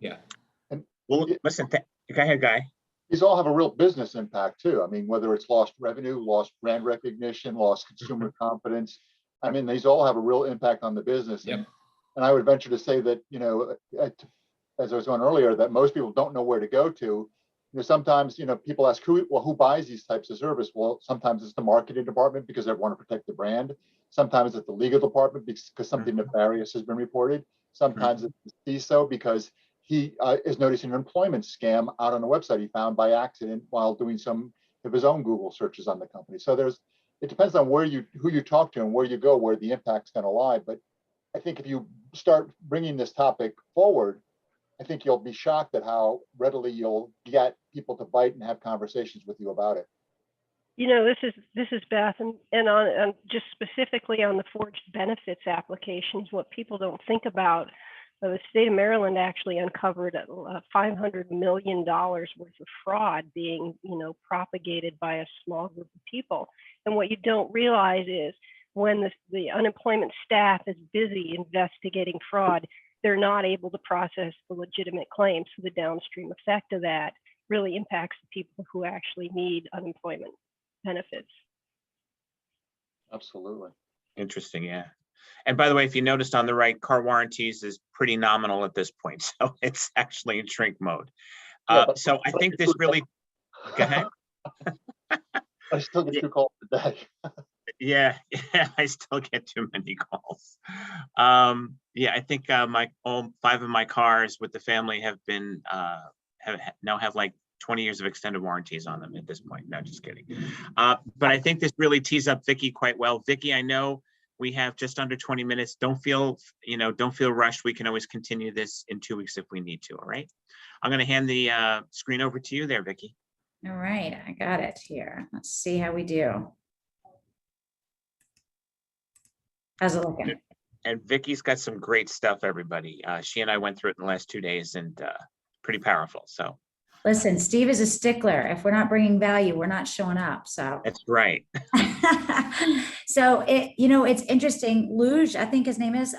Yeah. Well, listen, go ahead, Guy. These all have a real business impact too. I mean, whether it's lost revenue, lost brand recognition, lost consumer confidence. I mean, these all have a real impact on the business. Yep. And I would venture to say that, as I was going earlier, that most people don't know where to go to. Sometimes, people ask who buys these types of service? Well, sometimes it's the marketing department because they want to protect the brand. Sometimes it's the legal department because something nefarious has been reported. Sometimes it's the CISO because he is noticing an employment scam out on a website he found by accident while doing some of his own Google searches on the company. So it depends on who you talk to and where you go, where the impact's going to lie. But I think if you start bringing this topic forward, I think you'll be shocked at how readily you'll get people to bite and have conversations with you about it. This is Beth, and on just specifically on the forged benefits applications, what people don't think about, the state of Maryland actually uncovered $500 million worth of fraud being, propagated by a small group of people. And what you don't realize is when the unemployment staff is busy investigating fraud, they're not able to process the legitimate claims. So the downstream effect of that really impacts the people who actually need unemployment benefits. Absolutely. Interesting, yeah. And by the way, if you noticed on the right, car warranties is pretty nominal at this point. So it's actually in shrink mode. So I think this really, go ahead. I still get 2 calls a day. Yeah, I still get too many calls. Yeah, I think all 5 of my cars with the family have been now have like 20 years of extended warranties on them at this point. No, just kidding. But I think this really tees up Vicky quite well. Vicky, I know we have just under 20 minutes. Don't feel rushed. We can always continue this in 2 weeks if we need to. All right. I'm going to hand the screen over to you there, Vicky. All right, I got it here. Let's see how we do. How's it looking? And Vicky's got some great stuff, everybody. She and I went through it in the last 2 days, and pretty powerful. So listen, Steve is a stickler. If we're not bringing value, we're not showing up. So that's right. So it's interesting. Luge, I think his name is,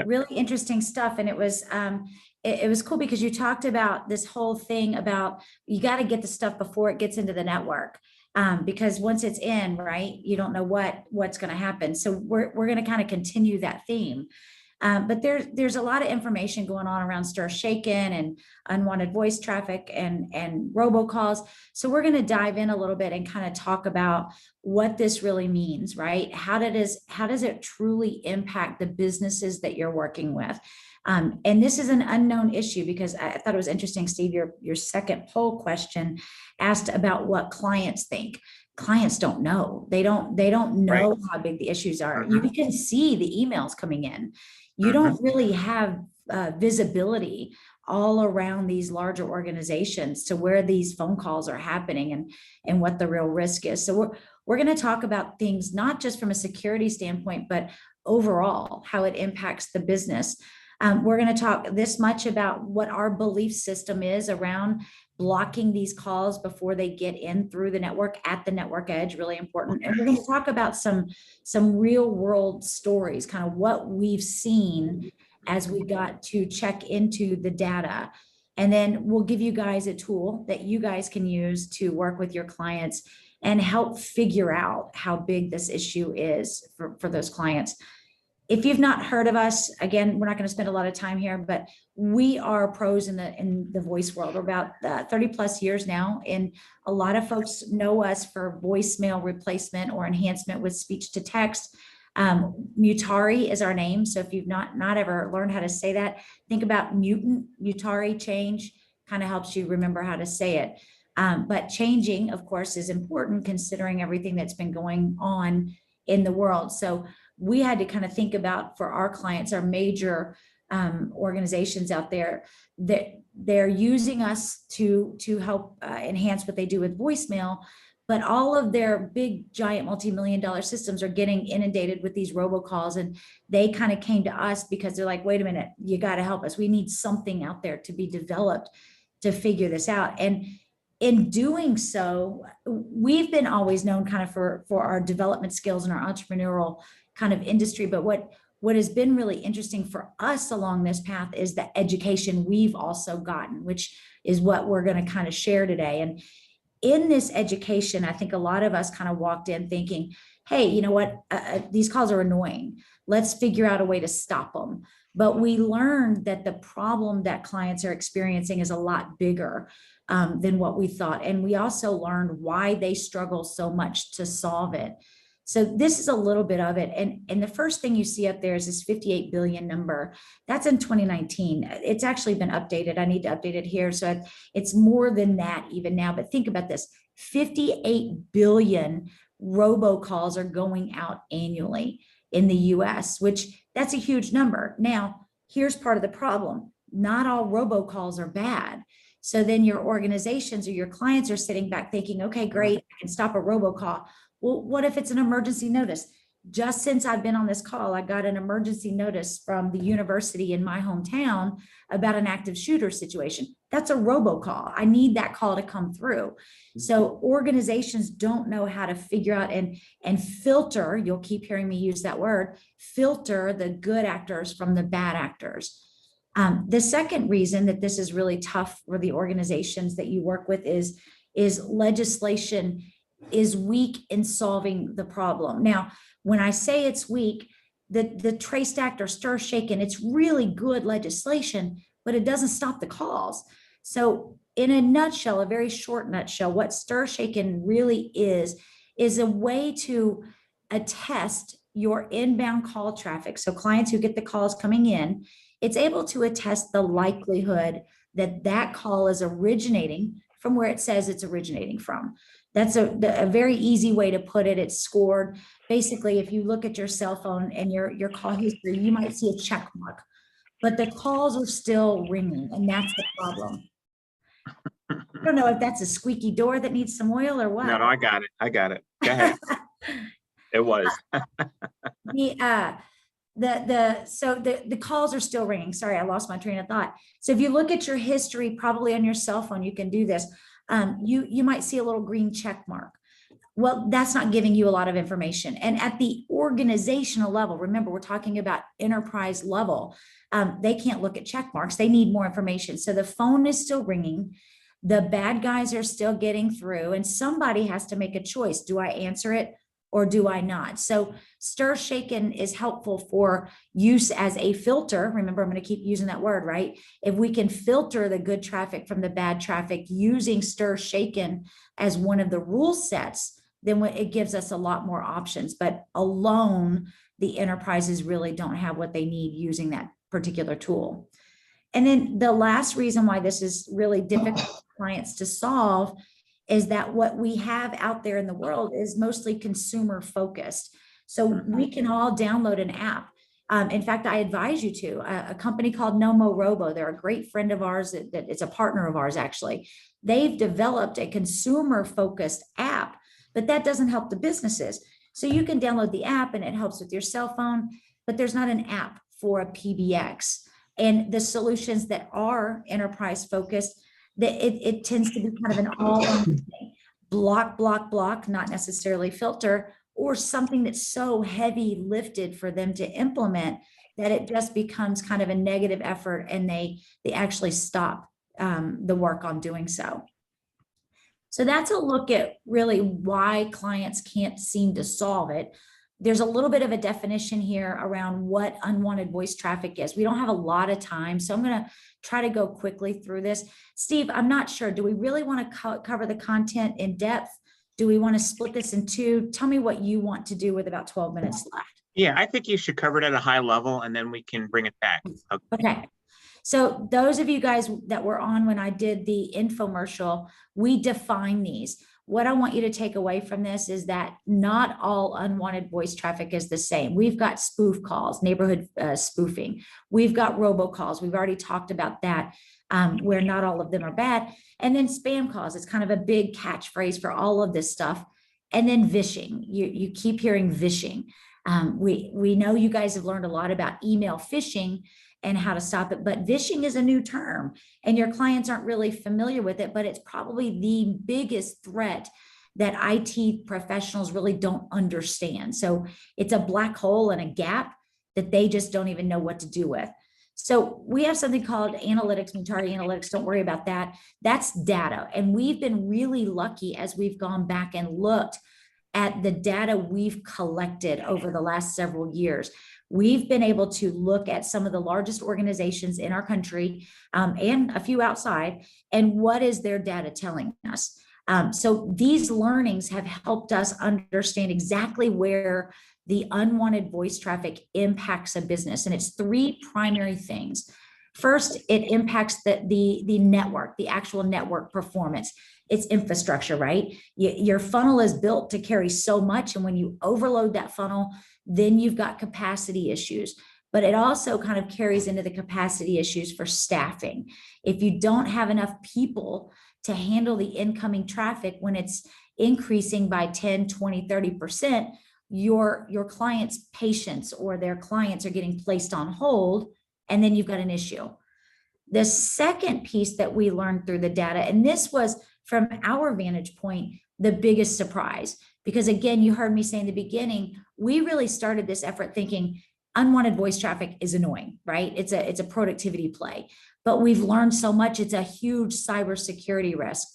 really interesting stuff. And it was cool because you talked about this whole thing about you got to get the stuff before it gets into the network. Because once it's in, right, you don't know what's going to happen. So we're going to kind of continue that theme. But there's a lot of information going on around stir shaken and unwanted voice traffic and robocalls. So we're going to dive in a little bit and kind of talk about what this really means, right? How does it truly impact the businesses that you're working with? And this is an unknown issue because I thought it was interesting, Steve, your second poll question asked about what clients think. Clients don't know. They don't know how big the issues are. You can see the emails coming in. You don't really have visibility all around these larger organizations to where these phone calls are happening and what the real risk is. So we're going to talk about things not just from a security standpoint, but overall how it impacts the business. We're going to talk this much about what our belief system is around blocking these calls before they get in through the network at the network edge, really important. And we're going to talk about some real world stories, kind of what we've seen as we got to check into the data. And then we'll give you guys a tool that you guys can use to work with your clients and help figure out how big this issue is for those clients. If you've not heard of us, again, we're not going to spend a lot of time here, but we are pros in the voice world. We're about 30 plus years now, and a lot of folks know us for voicemail replacement or enhancement with speech to text. Mutari is our name. So if you've not ever learned how to say that, think about Mutari change kind of helps you remember how to say it. But changing, of course, is important considering everything that's been going on in the world. So we had to kind of think about for our clients, our major organizations out there, that they're using us to help enhance what they do with voicemail, but all of their big, giant, multi-million-dollar systems are getting inundated with these robocalls, and they kind of came to us because they're like, wait a minute, you got to help us. We need something out there to be developed to figure this out. And in doing so, we've been always known kind of for our development skills and our entrepreneurial kind of industry. But what has been really interesting for us along this path is the education we've also gotten, which is what we're going to kind of share today. And in this education, I think a lot of us kind of walked in thinking, hey, you know what, these calls are annoying. Let's figure out a way to stop them. But we learned that the problem that clients are experiencing is a lot bigger than what we thought. And we also learned why they struggle so much to solve it. So this is a little bit of it. And the first thing you see up there is this 58 billion number. That's in 2019. It's actually been updated. I need to update it here. So it's more than that even now. But think about this, 58 billion robocalls are going out annually in the US, which that's a huge number. Now, here's part of the problem. Not all robocalls are bad. So then your organizations or your clients are sitting back thinking, okay, great, I can stop a robocall. Well, what if it's an emergency notice? Just since I've been on this call, I got an emergency notice from the university in my hometown about an active shooter situation. That's a robocall. I need that call to come through. So organizations don't know how to figure out and filter, you'll keep hearing me use that word, filter the good actors from the bad actors. The second reason that this is really tough for the organizations that you work with is legislation is weak in solving the problem. Now, when I say it's weak, the Trace Act or Stir Shaken, it's really good legislation, but it doesn't stop the calls. So in a nutshell, a very short nutshell, what Stir Shaken really is a way to attest your inbound call traffic. So clients who get the calls coming in, it's able to attest the likelihood that that call is originating from where it says it's originating from. That's a very easy way to put it. It's scored. Basically, if you look at your cell phone and your call history, you might see a check mark, but the calls are still ringing, and that's the problem. I don't know if that's a squeaky door that needs some oil or what. No, I got it. I got it. Go ahead. It was. The calls are still ringing. Sorry, I lost my train of thought. So if you look at your history, probably on your cell phone, you can do this. You might see a little green check mark. Well, that's not giving you a lot of information. And at the organizational level, remember, we're talking about enterprise level. They can't look at check marks. They need more information. So the phone is still ringing. The bad guys are still getting through, and somebody has to make a choice. Do I answer it or do I not? So Stir Shaken is helpful for use as a filter. Remember, I'm going to keep using that word, right? If we can filter the good traffic from the bad traffic using Stir Shaken as one of the rule sets, then it gives us a lot more options. But alone, the enterprises really don't have what they need using that particular tool. And then the last reason why this is really difficult for clients to solve is that what we have out there in the world is mostly consumer focused. So we can all download an app. In fact, I advise you to a company called NomoRobo. They're a great friend of ours that it's a partner of ours, actually. They've developed a consumer focused app, but that doesn't help the businesses. So you can download the app and it helps with your cell phone, but there's not an app for a PBX. And the solutions that are enterprise focused, it tends to be kind of an all-in thing. Block, not necessarily filter, or something that's so heavy lifted for them to implement that it just becomes kind of a negative effort, and they actually stop the work on doing so. So that's a look at really why clients can't seem to solve it. There's a little bit of a definition here around what unwanted voice traffic is. We don't have a lot of time, so I'm going to try to go quickly through this. Steve, I'm not sure. Do we really want to cover the content in depth? Do we want to split this in two? Tell me what you want to do with about 12 minutes left. Yeah, I think you should cover it at a high level, and then we can bring it back. Okay. So those of you guys that were on when I did the infomercial, we define these. What I want you to take away from this is that not all unwanted voice traffic is the same. We've got spoof calls, neighborhood spoofing. We've got robocalls. We've already talked about that, where not all of them are bad. And then spam calls. It's kind of a big catchphrase for all of this stuff. And then vishing. You keep hearing vishing. We know you guys have learned a lot about email phishing and how to stop it, but vishing is a new term and your clients aren't really familiar with it, but it's probably the biggest threat that IT professionals really don't understand. So it's a black hole and a gap that they just don't even know what to do with. So we have something called analytics, Mutari analytics. Don't worry about that. That's data. And we've been really lucky as we've gone back and looked at the data we've collected over the last several years. We've been able to look at some of the largest organizations in our country and a few outside, and what is their data telling us? So these learnings have helped us understand exactly where the unwanted voice traffic impacts a business. And it's three primary things. First, it impacts the network, the actual network performance. It's infrastructure, right? Your funnel is built to carry so much. And when you overload that funnel, then you've got capacity issues. But it also kind of carries into the capacity issues for staffing. If you don't have enough people to handle the incoming traffic when it's increasing by 10, 20, 30%, your client's patients or their clients are getting placed on hold, and then you've got an issue. The second piece that we learned through the data, and this was from our vantage point, the biggest surprise, because again, you heard me say in the beginning, we really started this effort thinking unwanted voice traffic is annoying, right? It's a productivity play, but we've learned so much. It's a huge cybersecurity risk.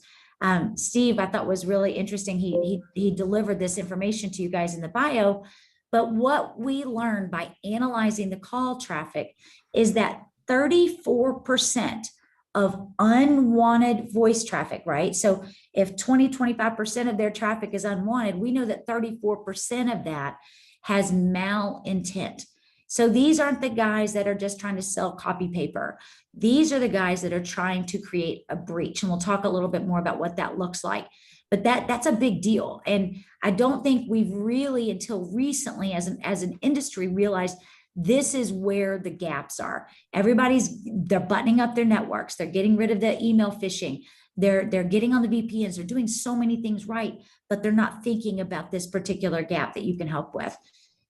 Steve, I thought was really interesting. He delivered this information to you guys in the bio. But what we learned by analyzing the call traffic is that 34% of unwanted voice traffic, right? So if 25% of their traffic is unwanted, we know that 34% of that has malintent. So these aren't the guys that are just trying to sell copy paper. These are the guys that are trying to create a breach. And we'll talk a little bit more about what that looks like. But that's a big deal. And I don't think we've really, until recently, as an industry, realized this is where the gaps are. They're buttoning up their networks. They're getting rid of the email phishing. They're getting on the VPNs. They're doing so many things right, but they're not thinking about this particular gap that you can help with.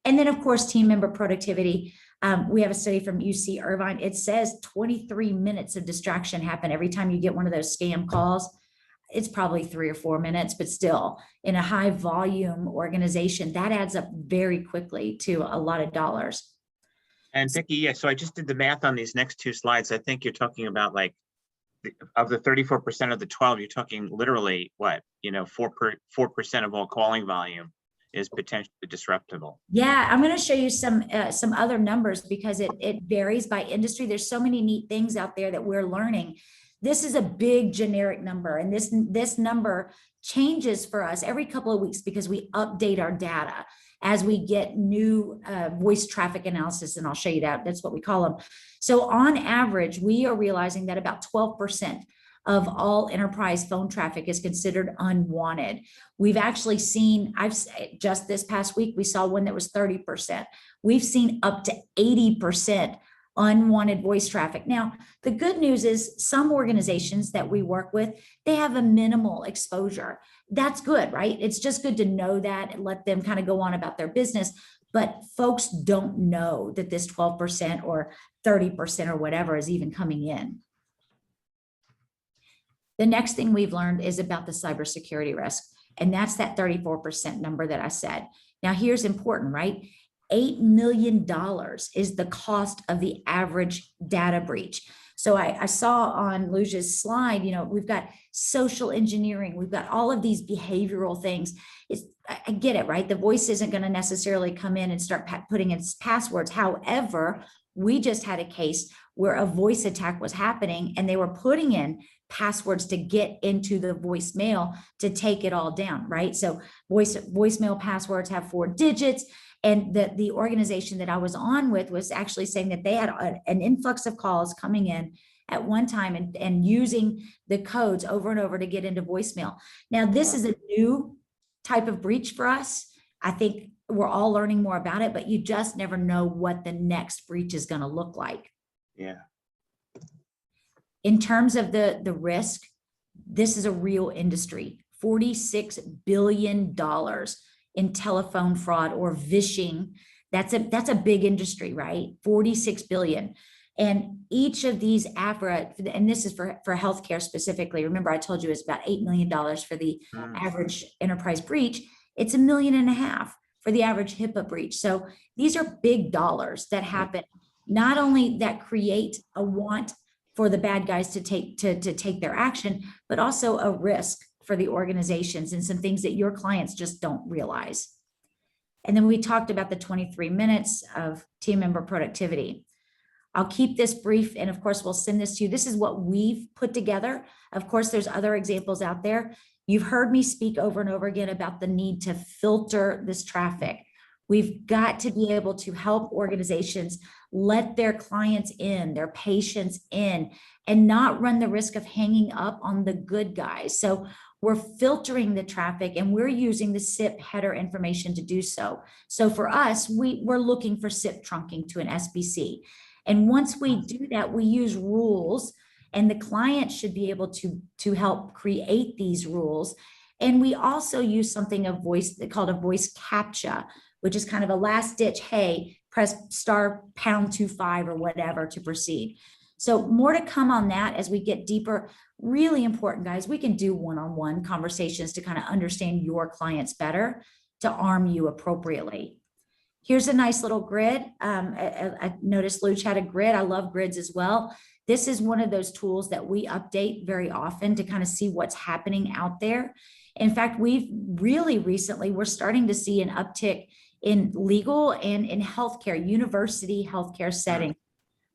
And then, of course, team member productivity. We have a study from UC Irvine. It says 23 minutes of distraction happen every time you get one of those scam calls. It's probably 3 or 4 minutes, but still, in a high volume organization, that adds up very quickly to a lot of dollars. And Vicki, yeah, so I just did the math on these next two slides. I think you're talking about, like, of the 34% of the 12, you're talking literally what, 4% of all calling volume is potentially disruptible. Yeah, I'm going to show you some other numbers because it varies by industry. There's so many neat things out there that we're learning. This is a big generic number, and this number changes for us every couple of weeks because we update our data as we get new voice traffic analysis, and I'll show you that. That's what we call them. So on average, we are realizing that about 12% of all enterprise phone traffic is considered unwanted. We've actually seen, just this past week, we saw one that was 30%. We've seen up to 80% unwanted voice traffic. Now, the good news is some organizations that we work with, they have a minimal exposure. That's good, right? It's just good to know that and let them kind of go on about their business. But folks don't know that this 12% or 30% or whatever is even coming in. The next thing we've learned is about the cybersecurity risk, and that's that 34% number that I said. Now, here's important, right? $8 million is the cost of the average data breach. So I saw on Luja's slide, we've got social engineering, we've got all of these behavioral things. I get it, right? The voice isn't going to necessarily come in and start putting in passwords. However, we just had a case where a voice attack was happening and they were putting in passwords to get into the voicemail to take it all down, right? So voicemail passwords have 4 digits. And the organization that I was on with was actually saying that they had an influx of calls coming in at one time and using the codes over and over to get into voicemail. Now, this is a new type of breach for us. I think we're all learning more about it, but you just never know what the next breach is going to look like. Yeah. In terms of the risk, this is a real industry. $46 billion in telephone fraud or vishing. That's a big industry, right? 46 billion. And each of these and this is for healthcare specifically. Remember, I told you it's about $8 million for the average enterprise breach. It's $1.5 million for the average HIPAA breach. So these are big dollars that happen, not only that create a want for the bad guys to take their action, but also a risk for the organizations and some things that your clients just don't realize. And then we talked about the 23 minutes of team member productivity. I'll keep this brief, and of course, we'll send this to you. This is what we've put together. Of course, there's other examples out there. You've heard me speak over and over again about the need to filter this traffic. We've got to be able to help organizations let their clients in, their patients in, and not run the risk of hanging up on the good guys. So we're filtering the traffic and we're using the SIP header information to do so. So for us, we're looking for SIP trunking to an SBC. And once we do that, we use rules, and the client should be able to help create these rules. And we also use something called a voice captcha, which is kind of a last ditch, hey, press *#25 or whatever to proceed. So more to come on that as we get deeper. Really important, guys. We can do one-on-one conversations to kind of understand your clients better, to arm you appropriately. Here's a nice little grid. I noticed Luch had a grid. I love grids as well. This is one of those tools that we update very often to kind of see what's happening out there. In fact, we've really recently, we're starting to see an uptick in legal and in healthcare, university healthcare setting.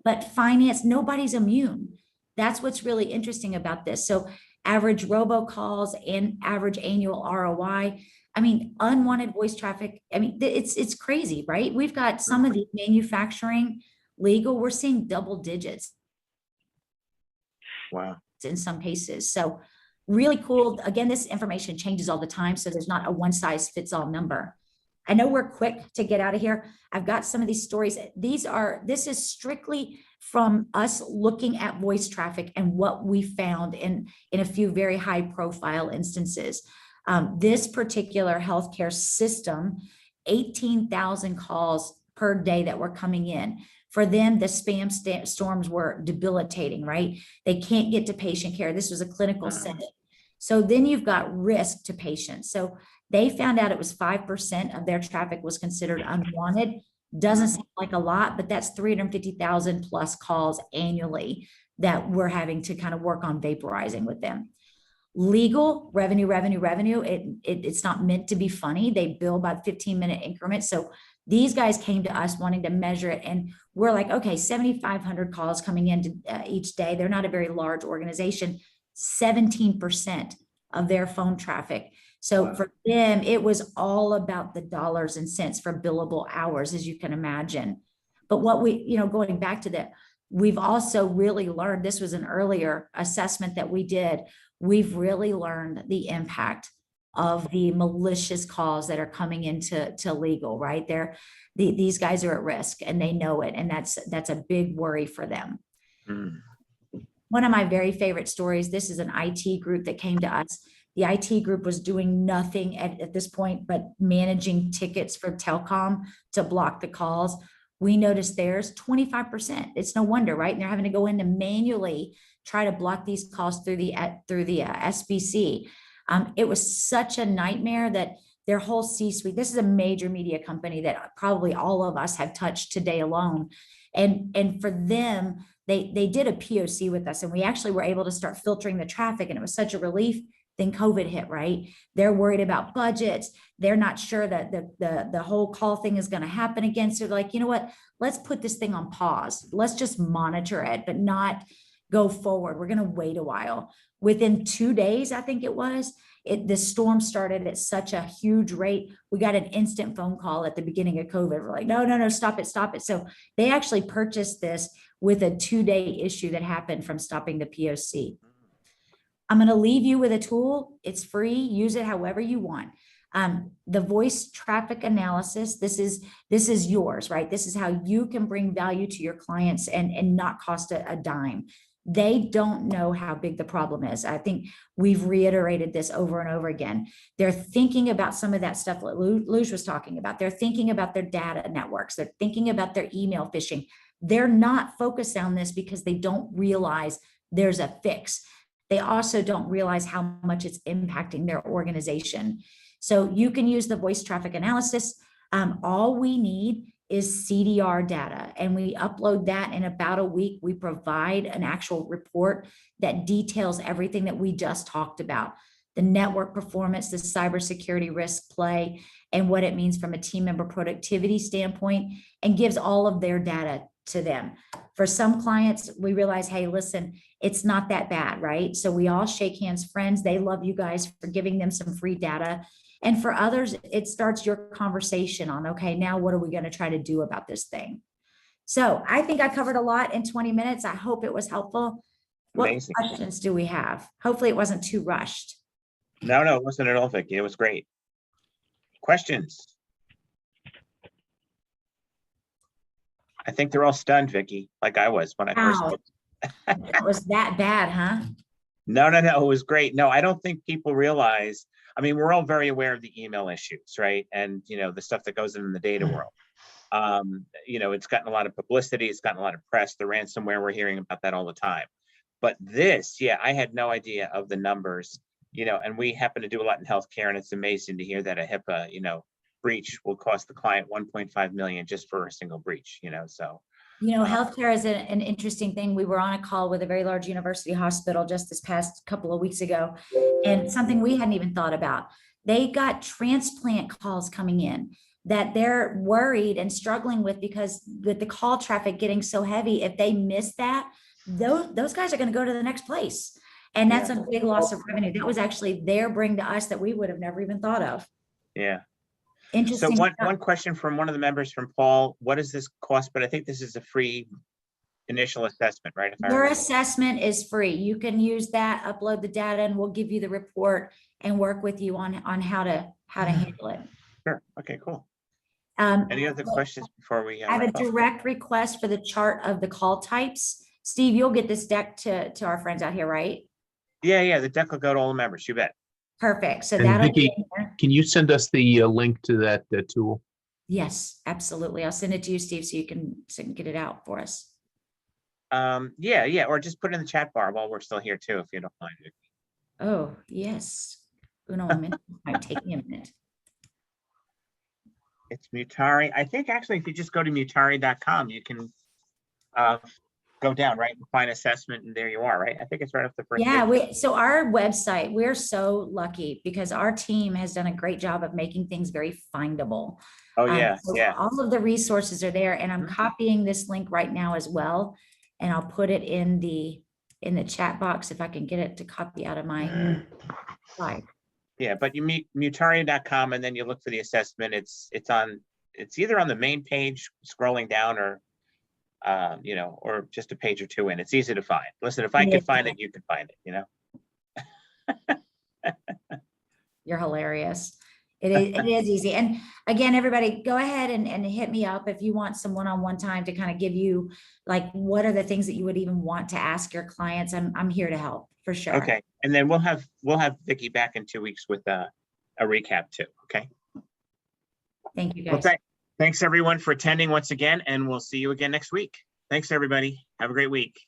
But finance, nobody's immune. That's what's really interesting about this. So average robocalls and average annual ROI. I mean, unwanted voice traffic. I mean, it's crazy, right? We've got some of the manufacturing, legal, we're seeing double digits. Wow. In some cases. So really cool. Again, this information changes all the time. So there's not a one size fits all number. I know we're quick to get out of here. I've got some of these stories. This is strictly from us looking at voice traffic and what we found in a few very high profile instances. This particular healthcare system, 18,000 calls per day that were coming in. For them, the spam storms were debilitating, right? They can't get to patient care. This was a clinical setting. So then you've got risk to patients. So they found out it was 5% of their traffic was considered unwanted. Doesn't seem like a lot, but that's 350,000 plus calls annually that we're having to kind of work on vaporizing with them. Legal revenue. It's not meant to be funny. They bill by 15-minute increments. So these guys came to us wanting to measure it. And we're like, okay, 7,500 calls coming in each day. They're not a very large organization. 17% of their phone traffic. So for them, it was all about the dollars and cents for billable hours, as you can imagine. But what going back to that, we've also really learned, this was an earlier assessment that we did. We've really learned the impact of the malicious calls that are coming into legal, right? These guys are at risk and they know it. And that's a big worry for them. One of my very favorite stories, this is an IT group that came to us. The IT group was doing nothing at this point, but managing tickets for telecom to block the calls. We noticed theirs 25%. It's no wonder, right? And they're having to go in to manually try to block these calls through the SBC. It was such a nightmare that their whole C-suite, this is a major media company that probably all of us have touched today alone. And for them, they did a POC with us and we actually were able to start filtering the traffic, and it was such a relief. Then COVID hit, right? They're worried about budgets. They're not sure that the whole call thing is going to happen again. So they're like, you know what? Let's put this thing on pause. Let's just monitor it, but not go forward. We're going to wait a while. Within 2 days, I think it was, the storm started at such a huge rate. We got an instant phone call at the beginning of COVID. We're like, no, stop it. So they actually purchased this with a 2-day issue that happened from stopping the POC. I'm going to leave you with a tool. It's free. Use it however you want. The voice traffic analysis, this is yours, right? This is how you can bring value to your clients and not cost a dime. They don't know how big the problem is. I think we've reiterated this over and over again. They're thinking about some of that stuff that Luge was talking about. They're thinking about their data networks. They're thinking about their email phishing. They're not focused on this because they don't realize there's a fix. They also don't realize how much it's impacting their organization. So you can use the voice traffic analysis. All we need is CDR data, and we upload that in about a week. We provide an actual report that details everything that we just talked about: the network performance, the cybersecurity risk play, and what it means from a team member productivity standpoint, and gives all of their data to them. For some clients, we realize, hey, listen, it's not that bad, right? So we all shake hands, friends. They love you guys for giving them some free data. And for others, it starts your conversation on, okay, now what are we going to try to do about this thing? So I think I covered a lot in 20 minutes. I hope it was helpful. Amazing. What questions do we have? Hopefully it wasn't too rushed. No, it wasn't at all, Vicki. It was great. Questions? I think they're all stunned, Vicki, like I was when I first Wow. spoke. It was that bad, huh? No, it was great. No, I don't think people realize. I mean, we're all very aware of the email issues, right? And, the stuff that goes in the data world. It's gotten a lot of publicity. It's gotten a lot of press. The ransomware, we're hearing about that all the time. But this, I had no idea of the numbers, and we happen to do a lot in healthcare, and it's amazing to hear that a HIPAA, breach will cost the client 1.5 million just for a single breach, so. Healthcare is an interesting thing. We were on a call with a very large university hospital just this past couple of weeks ago, and something we hadn't even thought about. They got transplant calls coming in. that they're worried and struggling with, because with the call traffic getting so heavy, if they miss that, those guys are going to go to the next place. And that's a big loss of revenue. That was actually their bring to us that we would have never even thought of. Yeah. Interesting. So one question from one of the members, from Paul, what does this cost? But I think this is a free initial assessment, right? If I Your remember. assessment is free. You can use that, upload the data, and we'll give you the report and work with you on how to handle it. Sure. Okay, cool. Any other So questions before we? I have a wrap up? direct request for the chart of the call types. Steve, you'll get this deck to our friends out here, right? Yeah, the deck will go to all the members. You bet. Perfect. So And that'll Vicki, be in there. can you send us the link to that tool? Yes, absolutely. I'll send it to you, Steve, so you can get it out for us. Yeah, or just put it in the chat bar while we're still here too, if you don't mind. Oh, yes. Uno, a minute. Might take me a minute. It's Mutari. I think actually, if you just go to mutari.com, you can go down, right, and find assessment, and there you are, right? I think it's right off the first Yeah, page. so our website, we're so lucky because our team has done a great job of making things very findable. Oh yeah, So yeah. all of the resources are there, and I'm copying this link right now as well, and I'll put it in the chat box if I can get it to copy out of my slide. Yeah, but you meet mutari.com and then you look for the assessment. It's either on the main page scrolling down, or or just a page or two in. It's easy to find. Listen, if I could find it, you can find it, You're hilarious. It is easy. And again, everybody, go ahead and hit me up if you want some one-on-one time to kind of give you, like, what are the things that you would even want to ask your clients. I'm here to help for sure. Okay, and then we'll have Vicki back in 2 weeks with a recap too. Okay. Thank you, guys. Well, thanks everyone for attending once again, and we'll see you again next week. Thanks everybody. Have a great week.